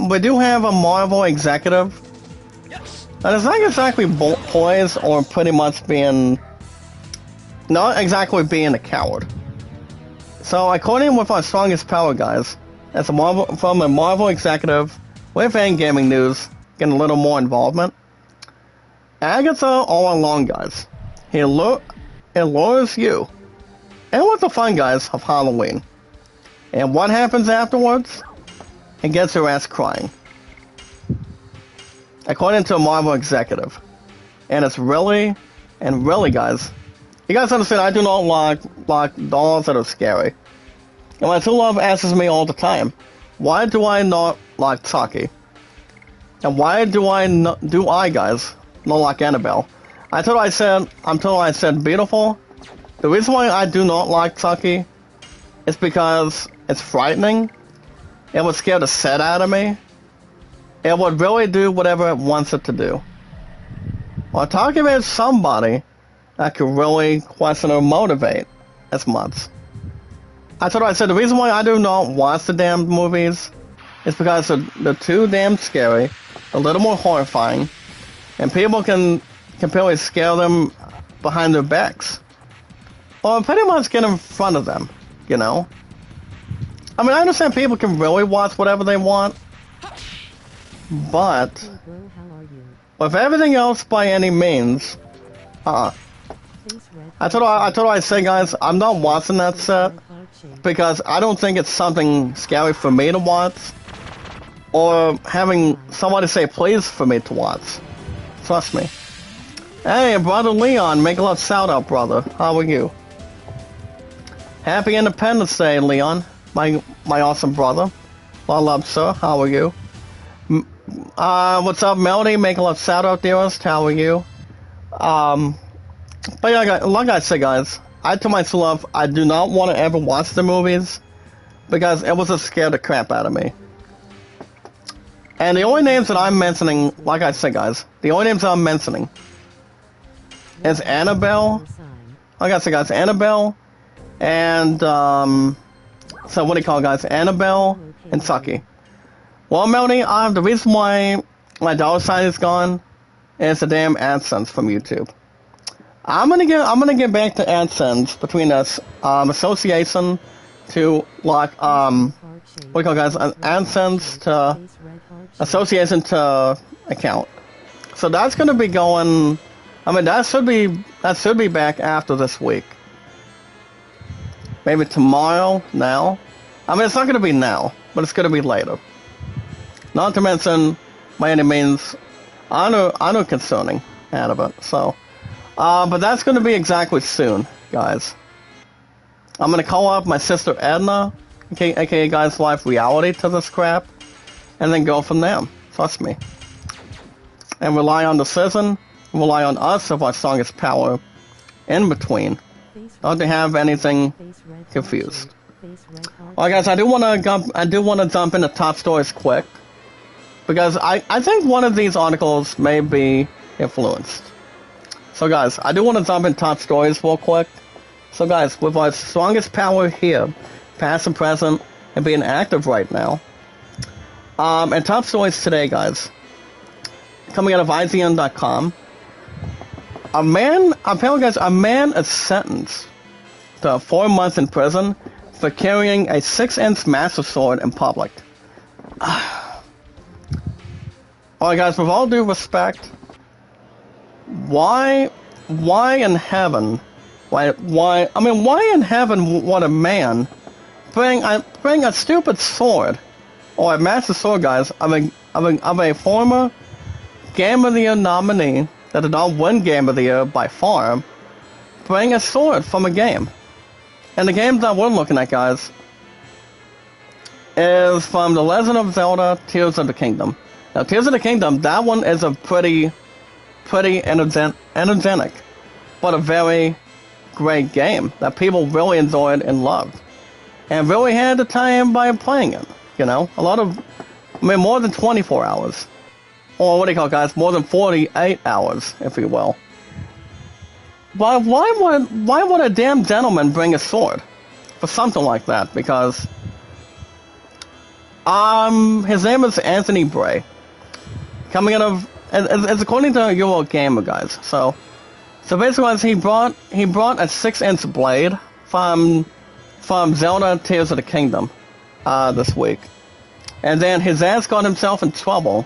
we do have a Marvel executive that is not exactly poised or pretty much not exactly being a coward. So according with our Strongest Power, guys, that's from a Marvel executive with gaming news, getting a little more involvement. Agatha all along, guys. It lures you. And what's the fun, guys, of Halloween? And what happens afterwards? It gets her ass crying. According to a Marvel executive. And it's really, guys. You guys understand, I do not like dolls that are scary. And my true love asks me all the time, why do I not like Chucky? And why do I, guys, not like Annabelle? Until I said beautiful. The reason why I do not like Chucky is because it's frightening. It would scare the shit out of me. It would really do whatever it wants it to do. Well, talking about somebody that could really question or motivate as much. I said the reason why I do not watch the damn movies is because they're too damn scary, a little more horrifying, and people can barely scare them behind their backs. Or pretty much get in front of them, you know? I mean, I understand people can really watch whatever they want, but with everything else by any means, I told her I say, guys, I'm not watching that set because I don't think it's something scary for me to watch, or having somebody say please for me to watch. Trust me. Hey, brother Leon, make a love shout out, brother. How are you? Happy Independence Day, Leon, my awesome brother. Well, love, sir. How are you? What's up, Melody? Make a love shout out, dearest. How are you? But yeah, like I said, guys, I told myself I do not want to ever watch the movies because it was just scared the crap out of me. And the only names that I'm mentioning, like I said, guys, the only names that I'm mentioning is Annabelle. Like I said, guys, Annabelle, and so what do you call it, guys? Annabelle and Sucky. Well, Melody, the reason why my dollar sign is gone is the damn AdSense from YouTube. I'm gonna get back to AdSense between us association to like what do you call it, guys? AdSense to association to account. So that's gonna be going. I mean, that should be back after this week. Maybe tomorrow. Now. I mean, it's not gonna be now, but it's gonna be later. Not to mention, by any means, honor concerning out of it. So, but that's gonna be exactly soon, guys. I'm gonna call up my sister Edna, aka Guys Life Reality, to this crap, and then go from there. Trust me. And rely on the season, rely on us of our strongest power in between. Not to have anything confused. Alright, guys, I do wanna jump into top stories quick, because I think one of these articles may be influenced. So guys, I do want to jump in top stories real quick. So guys, with our strongest power here, past and present, and being active right now, and top stories today, guys, coming out of IGN.com, a man is sentenced to 4 months in prison for carrying a 6-inch master sword in public. Alright, guys, with all due respect, why in heaven would a man bring a stupid sword, or a master sword, guys, of a former Game of the Year nominee that did not win Game of the Year by far, bring a sword from a game? And the game that we're looking at, guys, is from The Legend of Zelda: Tears of the Kingdom. Now, Tears of the Kingdom, that one is a pretty energetic, but a very great game that people really enjoyed and loved, and really had the time by playing it. You know, more than 24 hours, or what do you call it, guys? More than 48 hours, if you will. But why would a damn gentleman bring a sword for something like that? Because his name is Anthony Bray. Coming out of, it's according to Eurogamer, guys. So basically, he brought a 6-inch blade from Zelda Tears of the Kingdom this week, and then his ass got himself in trouble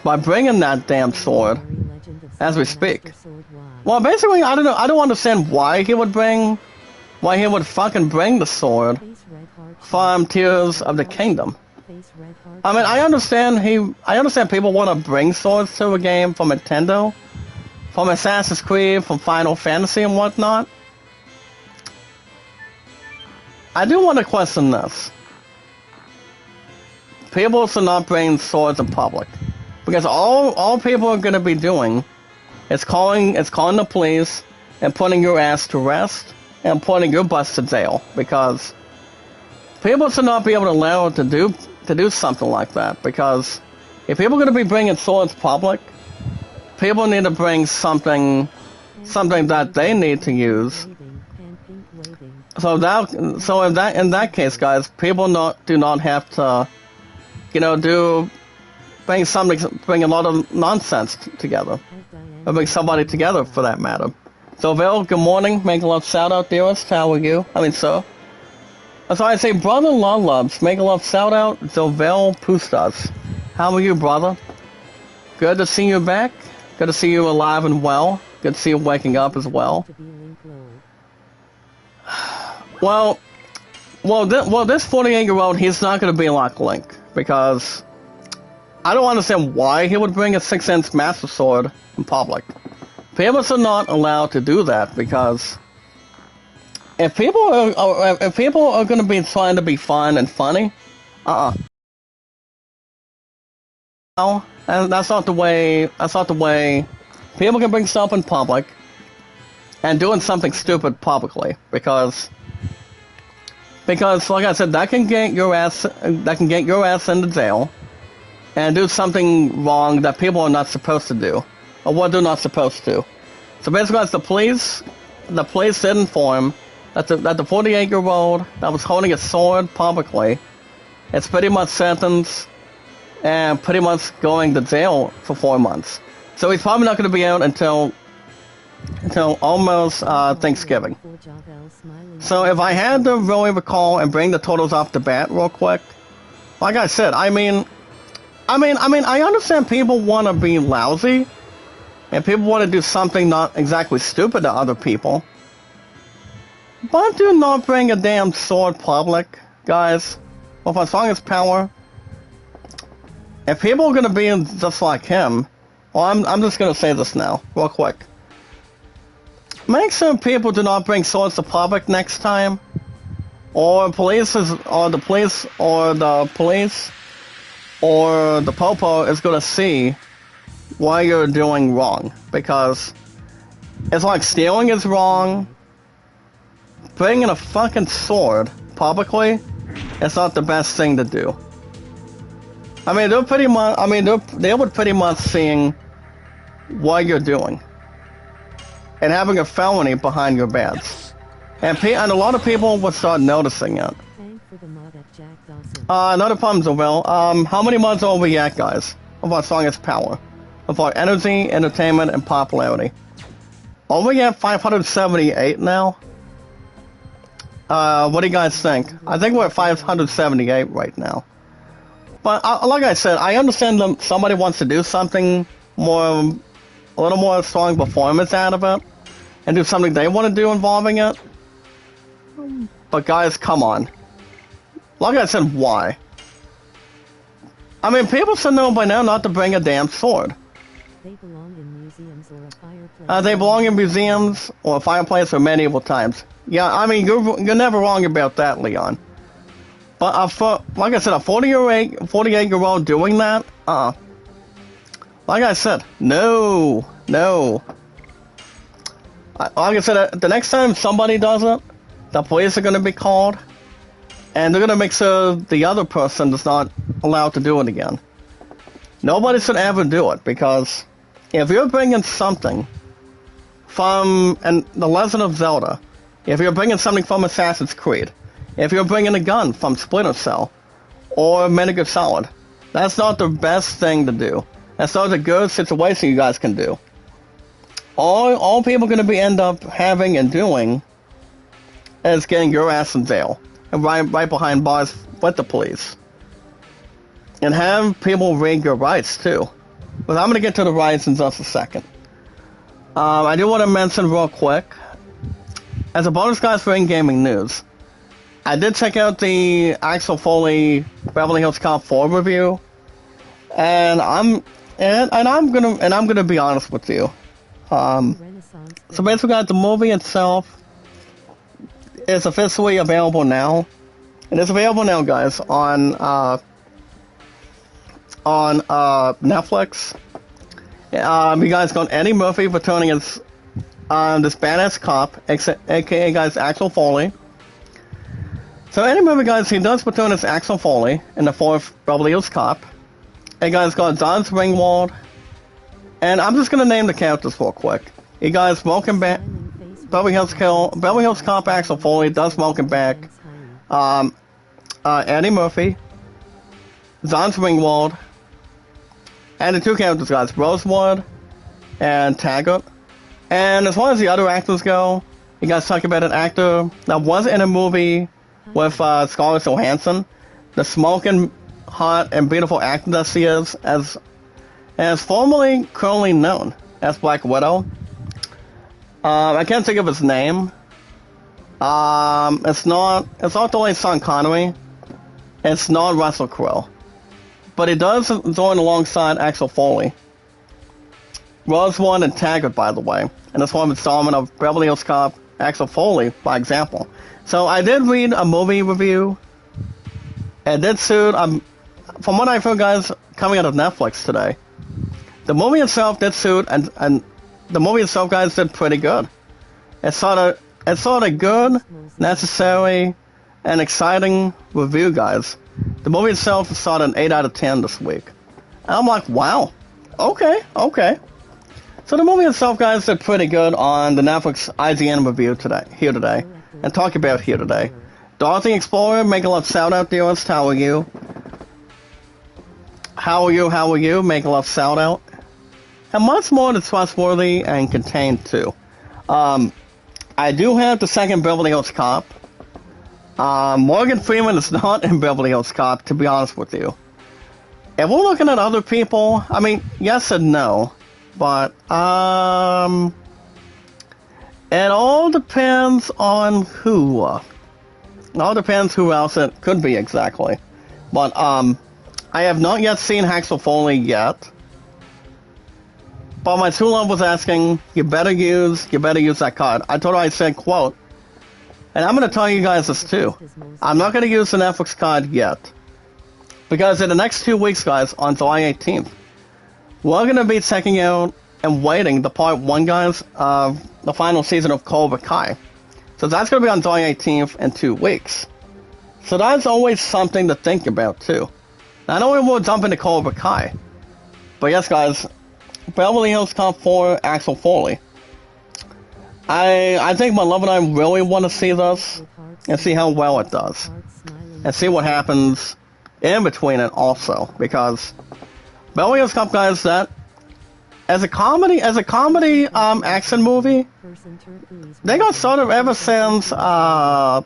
by bringing that damn sword as we speak. Well, basically, I don't understand why he would fucking bring the sword from Tears of the Kingdom. I mean, I understand people want to bring swords to a game from Nintendo, from Assassin's Creed, from Final Fantasy and whatnot. I do want to question this. People should not bring swords in public, because all people are going to be doing is calling the police and putting your ass to rest and putting your butts to jail, because people should not be able to allow it to do something like that. Because if people are going to be bringing swords public, people need to bring something that they need to use. So in that case, guys, people do not have to, bring a lot of nonsense together, or bring somebody together for that matter. So, Vil, good morning. Make a love shout out, dearest. How are you? I mean, so. That's why I say, brother Loves, make a love shout out, Zovel Pustas. How are you, brother? Good to see you back. Good to see you alive and well. Good to see him waking up as well. Well, this 48-year-old, he's not going to be like Link, because I don't understand why he would bring a 6-inch Master Sword in public. People are not allowed to do that, because if people are going to be trying to be fun and funny, and that's not the way. People can bring stuff in public and doing something stupid publicly, because like I said, that can get your ass into jail and do something wrong that people are not supposed to do, or what they're not supposed to. So basically, as the police did inform that the 48-year-old that was holding a sword publicly, it's pretty much sentenced and pretty much going to jail for 4 months. So he's probably not going to be out until almost Thanksgiving. So if I had to really recall and bring the totals off the bat real quick, like I said, I understand people want to be lousy, and people want to do something not exactly stupid to other people. But do not bring a damn sword public, guys. With as long as power. If people are gonna be just like him, well, I'm just gonna say this now, real quick. Make sure people do not bring swords to public next time, or the police or the popo is gonna see what you're doing wrong, because it's like stealing is wrong. Bringing a fucking sword publicly, it's not the best thing to do. I mean, they're pretty much. I mean, they would pretty much seeing what you're doing and having a felony behind your badge, and a lot of people would start noticing it. Another problem, Will. How many mods are we at, guys? Of our strongest power, of our energy, entertainment, and popularity. Are we at 578 now? What do you guys think? I think we're at 578 right now. But like I said, I understand somebody wants to do something a little more strong performance out of it, and do something they want to do involving it. But guys, come on. Like I said, why? I mean, people should know by now not to bring a damn sword. They belong in museums or a fireplace. They belong in museums or a fireplace or medieval times. Yeah, I mean, you're never wrong about that, Leon. But like I said, a 48-year-old doing that, like I said, no. Like I said, the next time somebody does it, the police are going to be called, and they're going to make sure the other person is not allowed to do it again. Nobody should ever do it, because if you're bringing something from The Legend of Zelda, if you're bringing something from Assassin's Creed, if you're bringing a gun from Splinter Cell or Metal Gear Solid, that's not the best thing to do. That's not a good situation you guys can do. All people are going to end up having and doing is getting your ass in jail and right behind bars with the police. And have people read your rights too. But I'm going to get to the rights in just a second. I do want to mention real quick, as a bonus, guys, for in-gaming news, I did check out the Axel Foley Beverly Hills Cop 4 review, and I'm gonna be honest with you. So basically, guys, the movie itself is officially available now. It is available now, guys, on Netflix. You guys got Eddie Murphy returning as this badass cop, aka guys Axel Foley. So Eddie Murphy, guys, he does return as Axel Foley in the 4th Beverly Hills Cop. And guys got John Ringwald, and I'm just gonna name the characters real quick. You guys welcome back Beverly Hills Cop Axel Foley does welcome back Eddie Murphy, John Ringwald, and the two characters, guys, Rosewood and Taggart. And as far as the other actors go, you guys talk about an actor that was in a movie with Scarlett Johansson, the smoking hot and beautiful actor that she is, as formerly currently known as Black Widow. I can't think of his name. It's not the late Sean Connery. It's not Russell Crowe. But he does join alongside Axel Foley. Rosewood and Taggart, by the way. And this one installment of Beverly Hills Cop, Axel Foley, by example. So I did read a movie review. It did suit, from what I've heard, guys, coming out of Netflix today. The movie itself did suit, and the movie itself, guys, did pretty good. It's sort of good, necessary, and exciting review, guys. The movie itself is sort of an 8 out of 10 this week. And I'm like, wow, okay. So the movie itself, guys, did pretty good on the Netflix IGN review today, and talk about here today. Dorothy Explorer, make a love shout out, dearest. How are you? How are you? Make a love shout out. And much more to trustworthy and contained too. I do have the second Beverly Hills Cop. Morgan Freeman is not in Beverly Hills Cop, to be honest with you. If we're looking at other people, I mean, yes and no, but it all depends on who. It all depends who else it could be exactly. But I have not yet seen Axel Foley yet. But my true love was asking, you better use that card. I told her, I said, quote, and I'm going to tell you guys this too. I'm not going to use the Netflix card yet. Because in the next 2 weeks, guys, on July 18th, we're going to be checking out and waiting the part 1, guys, of the final season of Cobra Kai. So that's going to be on July 18th in 2 weeks. So that's always something to think about too. Not only will we jump into Cobra Kai, but yes, guys, Beverly Hills Cop 4, Axel Foley. I think my love and I really want to see this and see how well it does, and see what happens in between it also, because Beverly Hills Cop, guys, that as a comedy action movie, they got started ever since I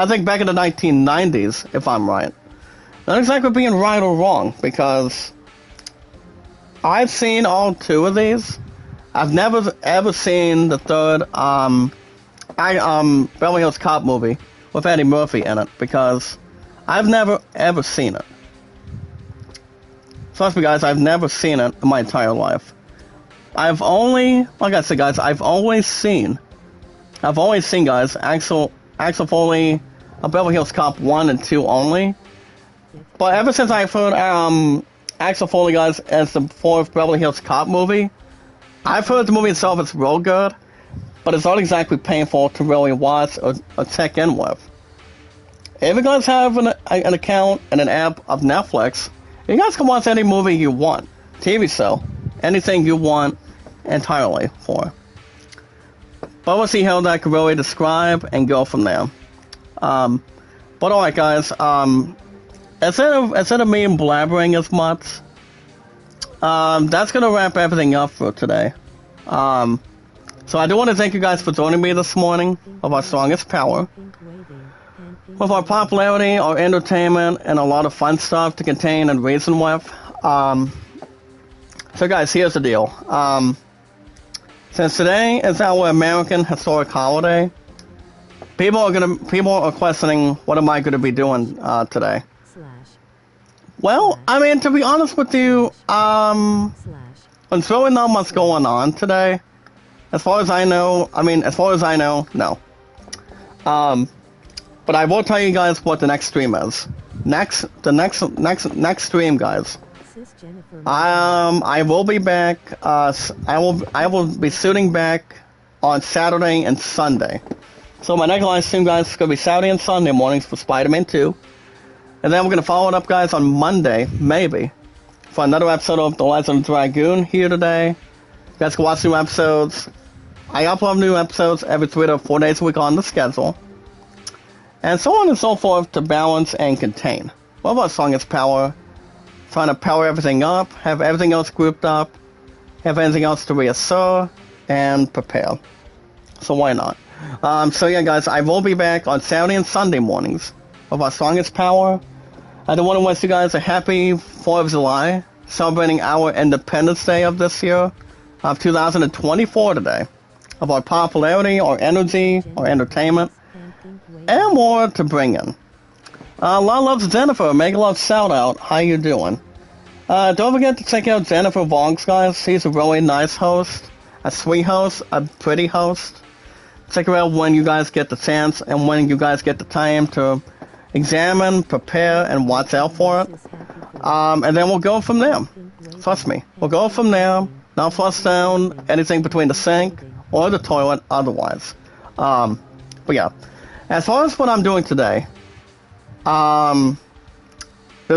think back in the 1990s, if I'm right. Not exactly being right or wrong, because I've seen all 2 of these. I've never ever seen the third Beverly Hills Cop movie with Eddie Murphy in it, because I've never ever seen it. Trust me, guys, I've never seen it in my entire life. I've only, like I said, guys, I've always seen, guys, Axel Foley, Beverly Hills Cop 1 and 2 only. But ever since I've heard Axel Foley, guys, as the 4th Beverly Hills Cop movie, I've heard the movie itself is real good, but it's not exactly painful to really watch or check in with. If you guys have an account and an app of Netflix, you guys can watch any movie you want, TV show, anything you want entirely for. But we'll see how that can really describe and go from there. But alright, guys, instead of me blabbering as much, that's gonna wrap everything up for today. So I do want to thank you guys for joining me this morning of our strongest power. With our popularity, our entertainment, and a lot of fun stuff to contain and reason with. So guys, here's the deal. Since today is our American historic holiday, people are questioning, what am I gonna be doing today? Well, I mean, to be honest with you, there's really not much going on today. As far as I know, no. But I will tell you guys what the next stream is. The next stream, guys. I will be back. I will be shooting back on Saturday and Sunday. So my next live stream, guys, is gonna be Saturday and Sunday mornings for Spider-Man 2. And then we're going to follow it up, guys, on Monday, maybe, for another episode of The Legend of Dragoon here today. You guys can watch new episodes. I upload new episodes every 3 to 4 days a week on the schedule. And so on and so forth to balance and contain. What about Song is Power? Trying to power everything up, have everything else grouped up, have anything else to reassure, and prepare. So why not? So yeah, guys, I will be back on Saturday and Sunday mornings of our strongest power. I do want to wish you guys a happy 4th of July, celebrating our Independence Day of this year, of 2024 today. of our popularity, our energy, our entertainment, and more to bring in. A lot of love to Jennifer. Make a love shout out. How you doing? Don't forget to check out Jennifer Vlogs, guys. She's a really nice host, a sweet host, a pretty host. Check her out when you guys get the chance and when you guys get the time to examine, prepare, and watch out for it. And then we'll go from there. Trust me, we'll go from there. Not flush down anything between the sink or the toilet otherwise. But yeah, as far as what I'm doing today, there's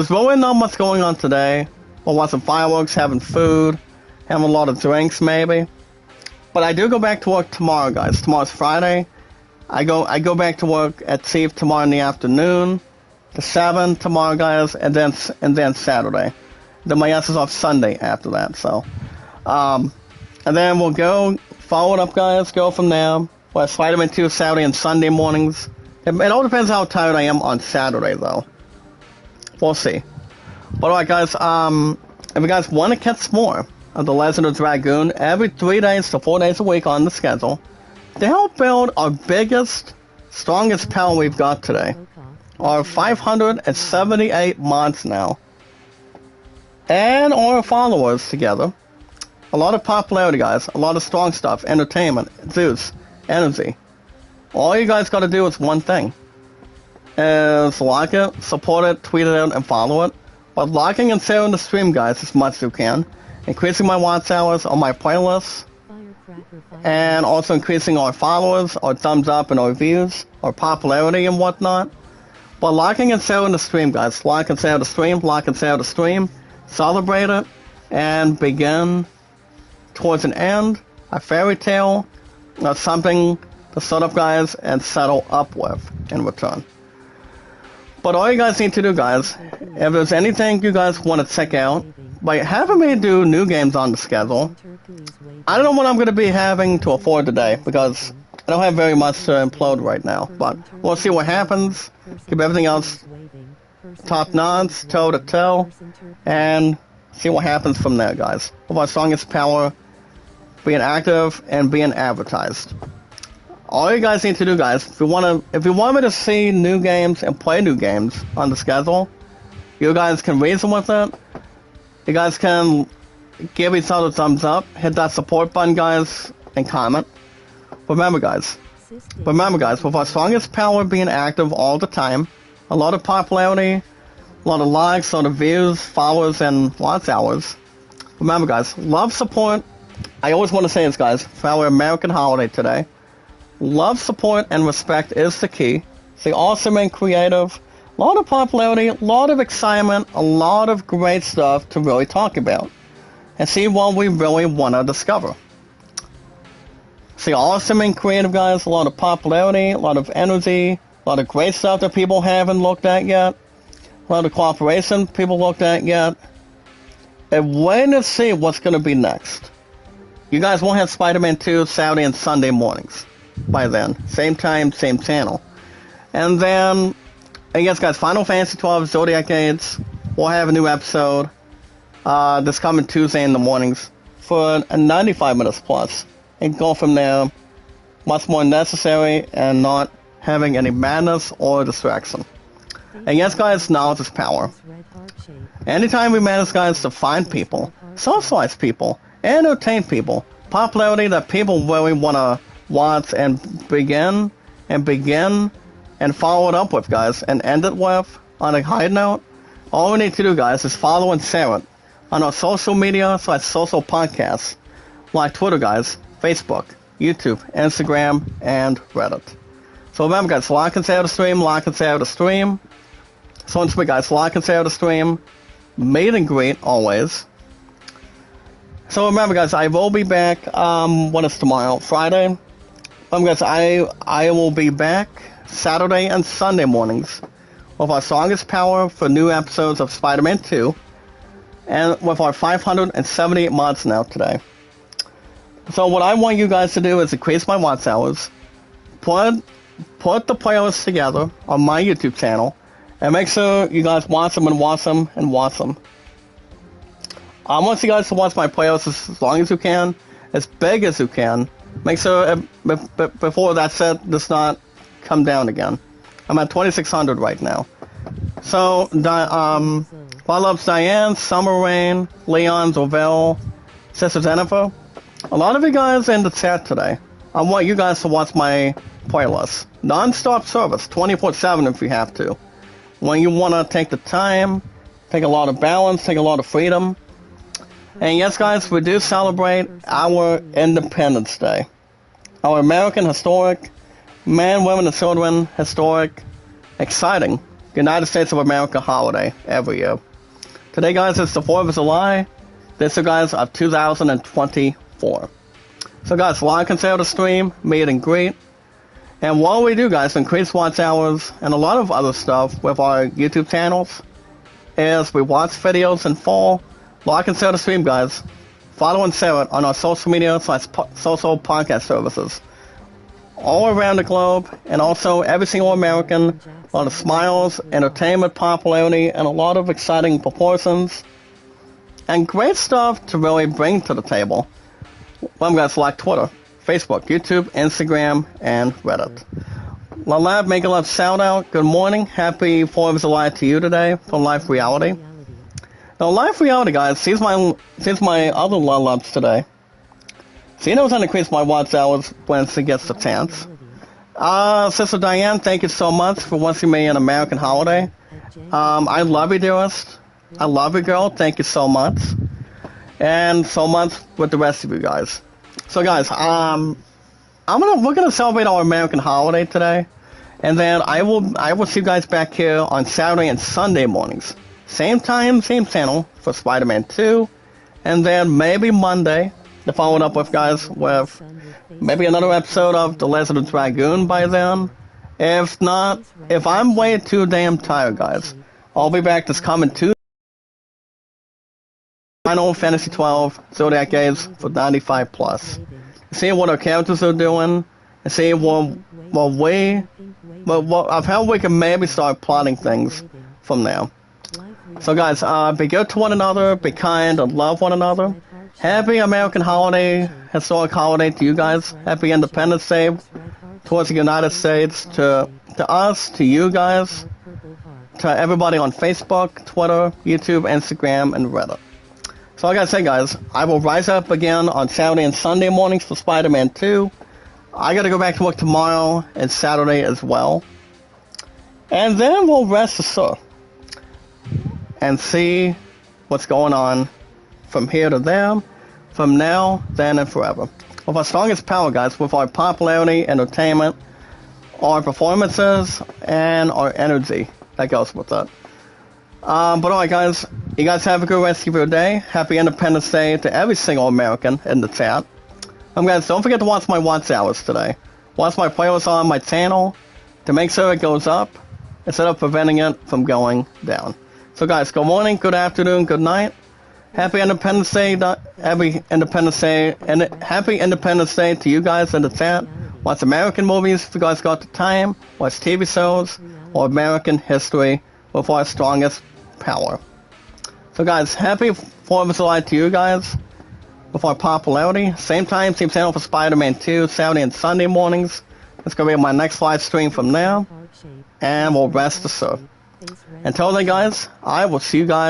really not much going on today. We'll watch some fireworks, having food, having a lot of drinks maybe. But I do go back to work tomorrow, guys. Tomorrow's Friday. I go back to work at Steve tomorrow in the afternoon, to 7 tomorrow, guys, and then Saturday. Then my ass is off Sunday after that. So, and then we'll go follow it up, guys. Go from there. We'll have Spider-Man 2 Saturday and Sunday mornings. It all depends how tired I am on Saturday, though. We'll see. But alright, guys, if you guys want to catch more of The Legend of Dragoon every 3 days to 4 days a week on the schedule, to help build our biggest, strongest power we've got today, our 578 mods now, and our followers together, a lot of popularity, guys, a lot of strong stuff, entertainment, Zeus, energy. All you guys gotta do is one thing, is like it, support it, tweet it out, and follow it. But liking and sharing the stream, guys, as much as you can. Increasing my watch hours on my playlists. And also increasing our followers, our thumbs up, and our views, our popularity and whatnot. But liking and sharing the stream, guys. Like and share the stream, like and share the stream. Celebrate it, and begin towards an end, a fairy tale, or something to set up, guys, and settle up with in return. But all you guys need to do, guys, if there's anything you guys want to check out, by having me do new games on the schedule, I don't know what I'm going to be having to afford today, because I don't have very much to implode right now, but we'll see what happens, keep everything else top notch, toe to toe, and see what happens from there, guys. With our strongest power being active and being advertised. All you guys need to do, guys, if you want me to see new games and play new games on the schedule, you guys can reason with it. You guys can give each other thumbs up, hit that support button, guys, and comment. Remember, guys, with our strongest power being active all the time, a lot of popularity, a lot of likes, a lot of views, followers, and watch hours. Remember, guys, love, support. I always want to say this, guys, for our American holiday today. Love, support, and respect is the key. Stay awesome and creative. A lot of popularity, a lot of excitement, a lot of great stuff to really talk about. And see what we really want to discover. Stay awesome and creative, guys. A lot of popularity, a lot of energy, a lot of great stuff that people haven't looked at yet. A lot of cooperation people looked at yet. And wait to see what's going to be next. You guys won't have Spider-Man 2 Saturday and Sunday mornings. By then, same time, same channel. And then, and yes, guys, Final Fantasy 12 Zodiac Age, we'll have a new episode this coming Tuesday in the mornings for 95 minutes plus, and go from there. Much more necessary and not having any madness or distraction. And yes, guys, knowledge is power. Anytime we manage, guys, to find people, socialize people, entertain people, popularity that people really want to watch and begin and follow it up with, guys, and end it with on a high note. All we need to do, guys, is follow and share it on our social media / social podcasts like Twitter, guys, Facebook, YouTube, Instagram, and Reddit. So remember, guys, like and share the stream, like and share the stream. So once we, guys, like and share the stream, meet and greet always. So remember, guys, I will be back, what is tomorrow? Friday? Guys, I will be back Saturday and Sunday mornings with our strongest power for new episodes of Spider-Man 2, and with our 578 mods now today. So what I want you guys to do is increase my watch hours, put the playlists together on my YouTube channel, and make sure you guys watch them and watch them and watch them. I want you guys to watch my playlists as long as you can, as big as you can, Make sure before that set does not come down again. I'm at 2,600 right now. So, Love's Diane, Summer Rain, Leon, Zorville, Sister Jennifer. A lot of you guys in the chat today. I want you guys to watch my playlist. Non-stop service, 24/7 if you have to. When you want to take the time, take a lot of balance, take a lot of freedom. And yes, guys, we do celebrate our Independence Day. Our American historic, men, women, and children historic, exciting United States of America holiday every year. Today, guys, it's the 4th of July. This is, guys, of 2024. So, guys, like and share the stream, meet and greet. And what we do, guys, increase watch hours and a lot of other stuff with our YouTube channels is we watch videos in full. Like and share the stream, guys. Follow and share it on our social media / social podcast services all around the globe, and also every single American. A lot of smiles, entertainment, popularity, and a lot of exciting proportions, and great stuff to really bring to the table. Well, guys, like Twitter, Facebook, YouTube, Instagram, and Reddit. Lalab, make a love shout out. Good morning. Happy 4th of July to you today from Life Reality. Now, Life Reality, guys, sees my other Lalabs today. She knows how to increase my watch hours when she gets the chance. Sister Diane, thank you so much for watching me an American holiday. I love you, dearest. I love you, girl. Thank you so much. And so much with the rest of you guys. So, guys, we're gonna celebrate our American holiday today, and then I will see you guys back here on Saturday and Sunday mornings. Same time, same channel for Spider-Man 2, and then maybe Monday to follow it up with, guys, with maybe another episode of The Legend of Dragoon by then. If not, if I'm way too damn tired, guys, I'll be back this coming Tuesday. Final Fantasy 12 Zodiac Age for 95 plus. See what our characters are doing, and see of how we can maybe start plotting things from now. So, guys, be good to one another, be kind, and love one another. Happy American holiday, historic holiday to you guys. Happy Independence Day towards the United States, to us, to you guys, to everybody on Facebook, Twitter, YouTube, Instagram, and Reddit. So like I said, guys, I will rise up again on Saturday and Sunday mornings for Spider-Man 2. I gotta go back to work tomorrow and Saturday as well. And then we'll rest assured and see what's going on from here to there, from now, then, and forever. With our strongest power, guys, with our popularity, entertainment, our performances, and our energy that goes with it. But alright, guys, you guys have a good rest of your day. Happy Independence Day to every single American in the chat. Guys, don't forget to watch my watch hours today. Watch my playlist on my channel to make sure it goes up instead of preventing it from going down. So, guys, good morning, good afternoon, good night. Happy Independence Day, happy Independence Day, and happy Independence Day to you guys in the chat. Watch American movies if you guys got the time. Watch TV shows or American history with our strongest power. So, guys, happy 4th of July to you guys with our popularity. Same time, same channel for Spider-Man 2, Saturday and Sunday mornings. It's going to be my next live stream from now. And we'll rest assured. Until then, guys, I will see you guys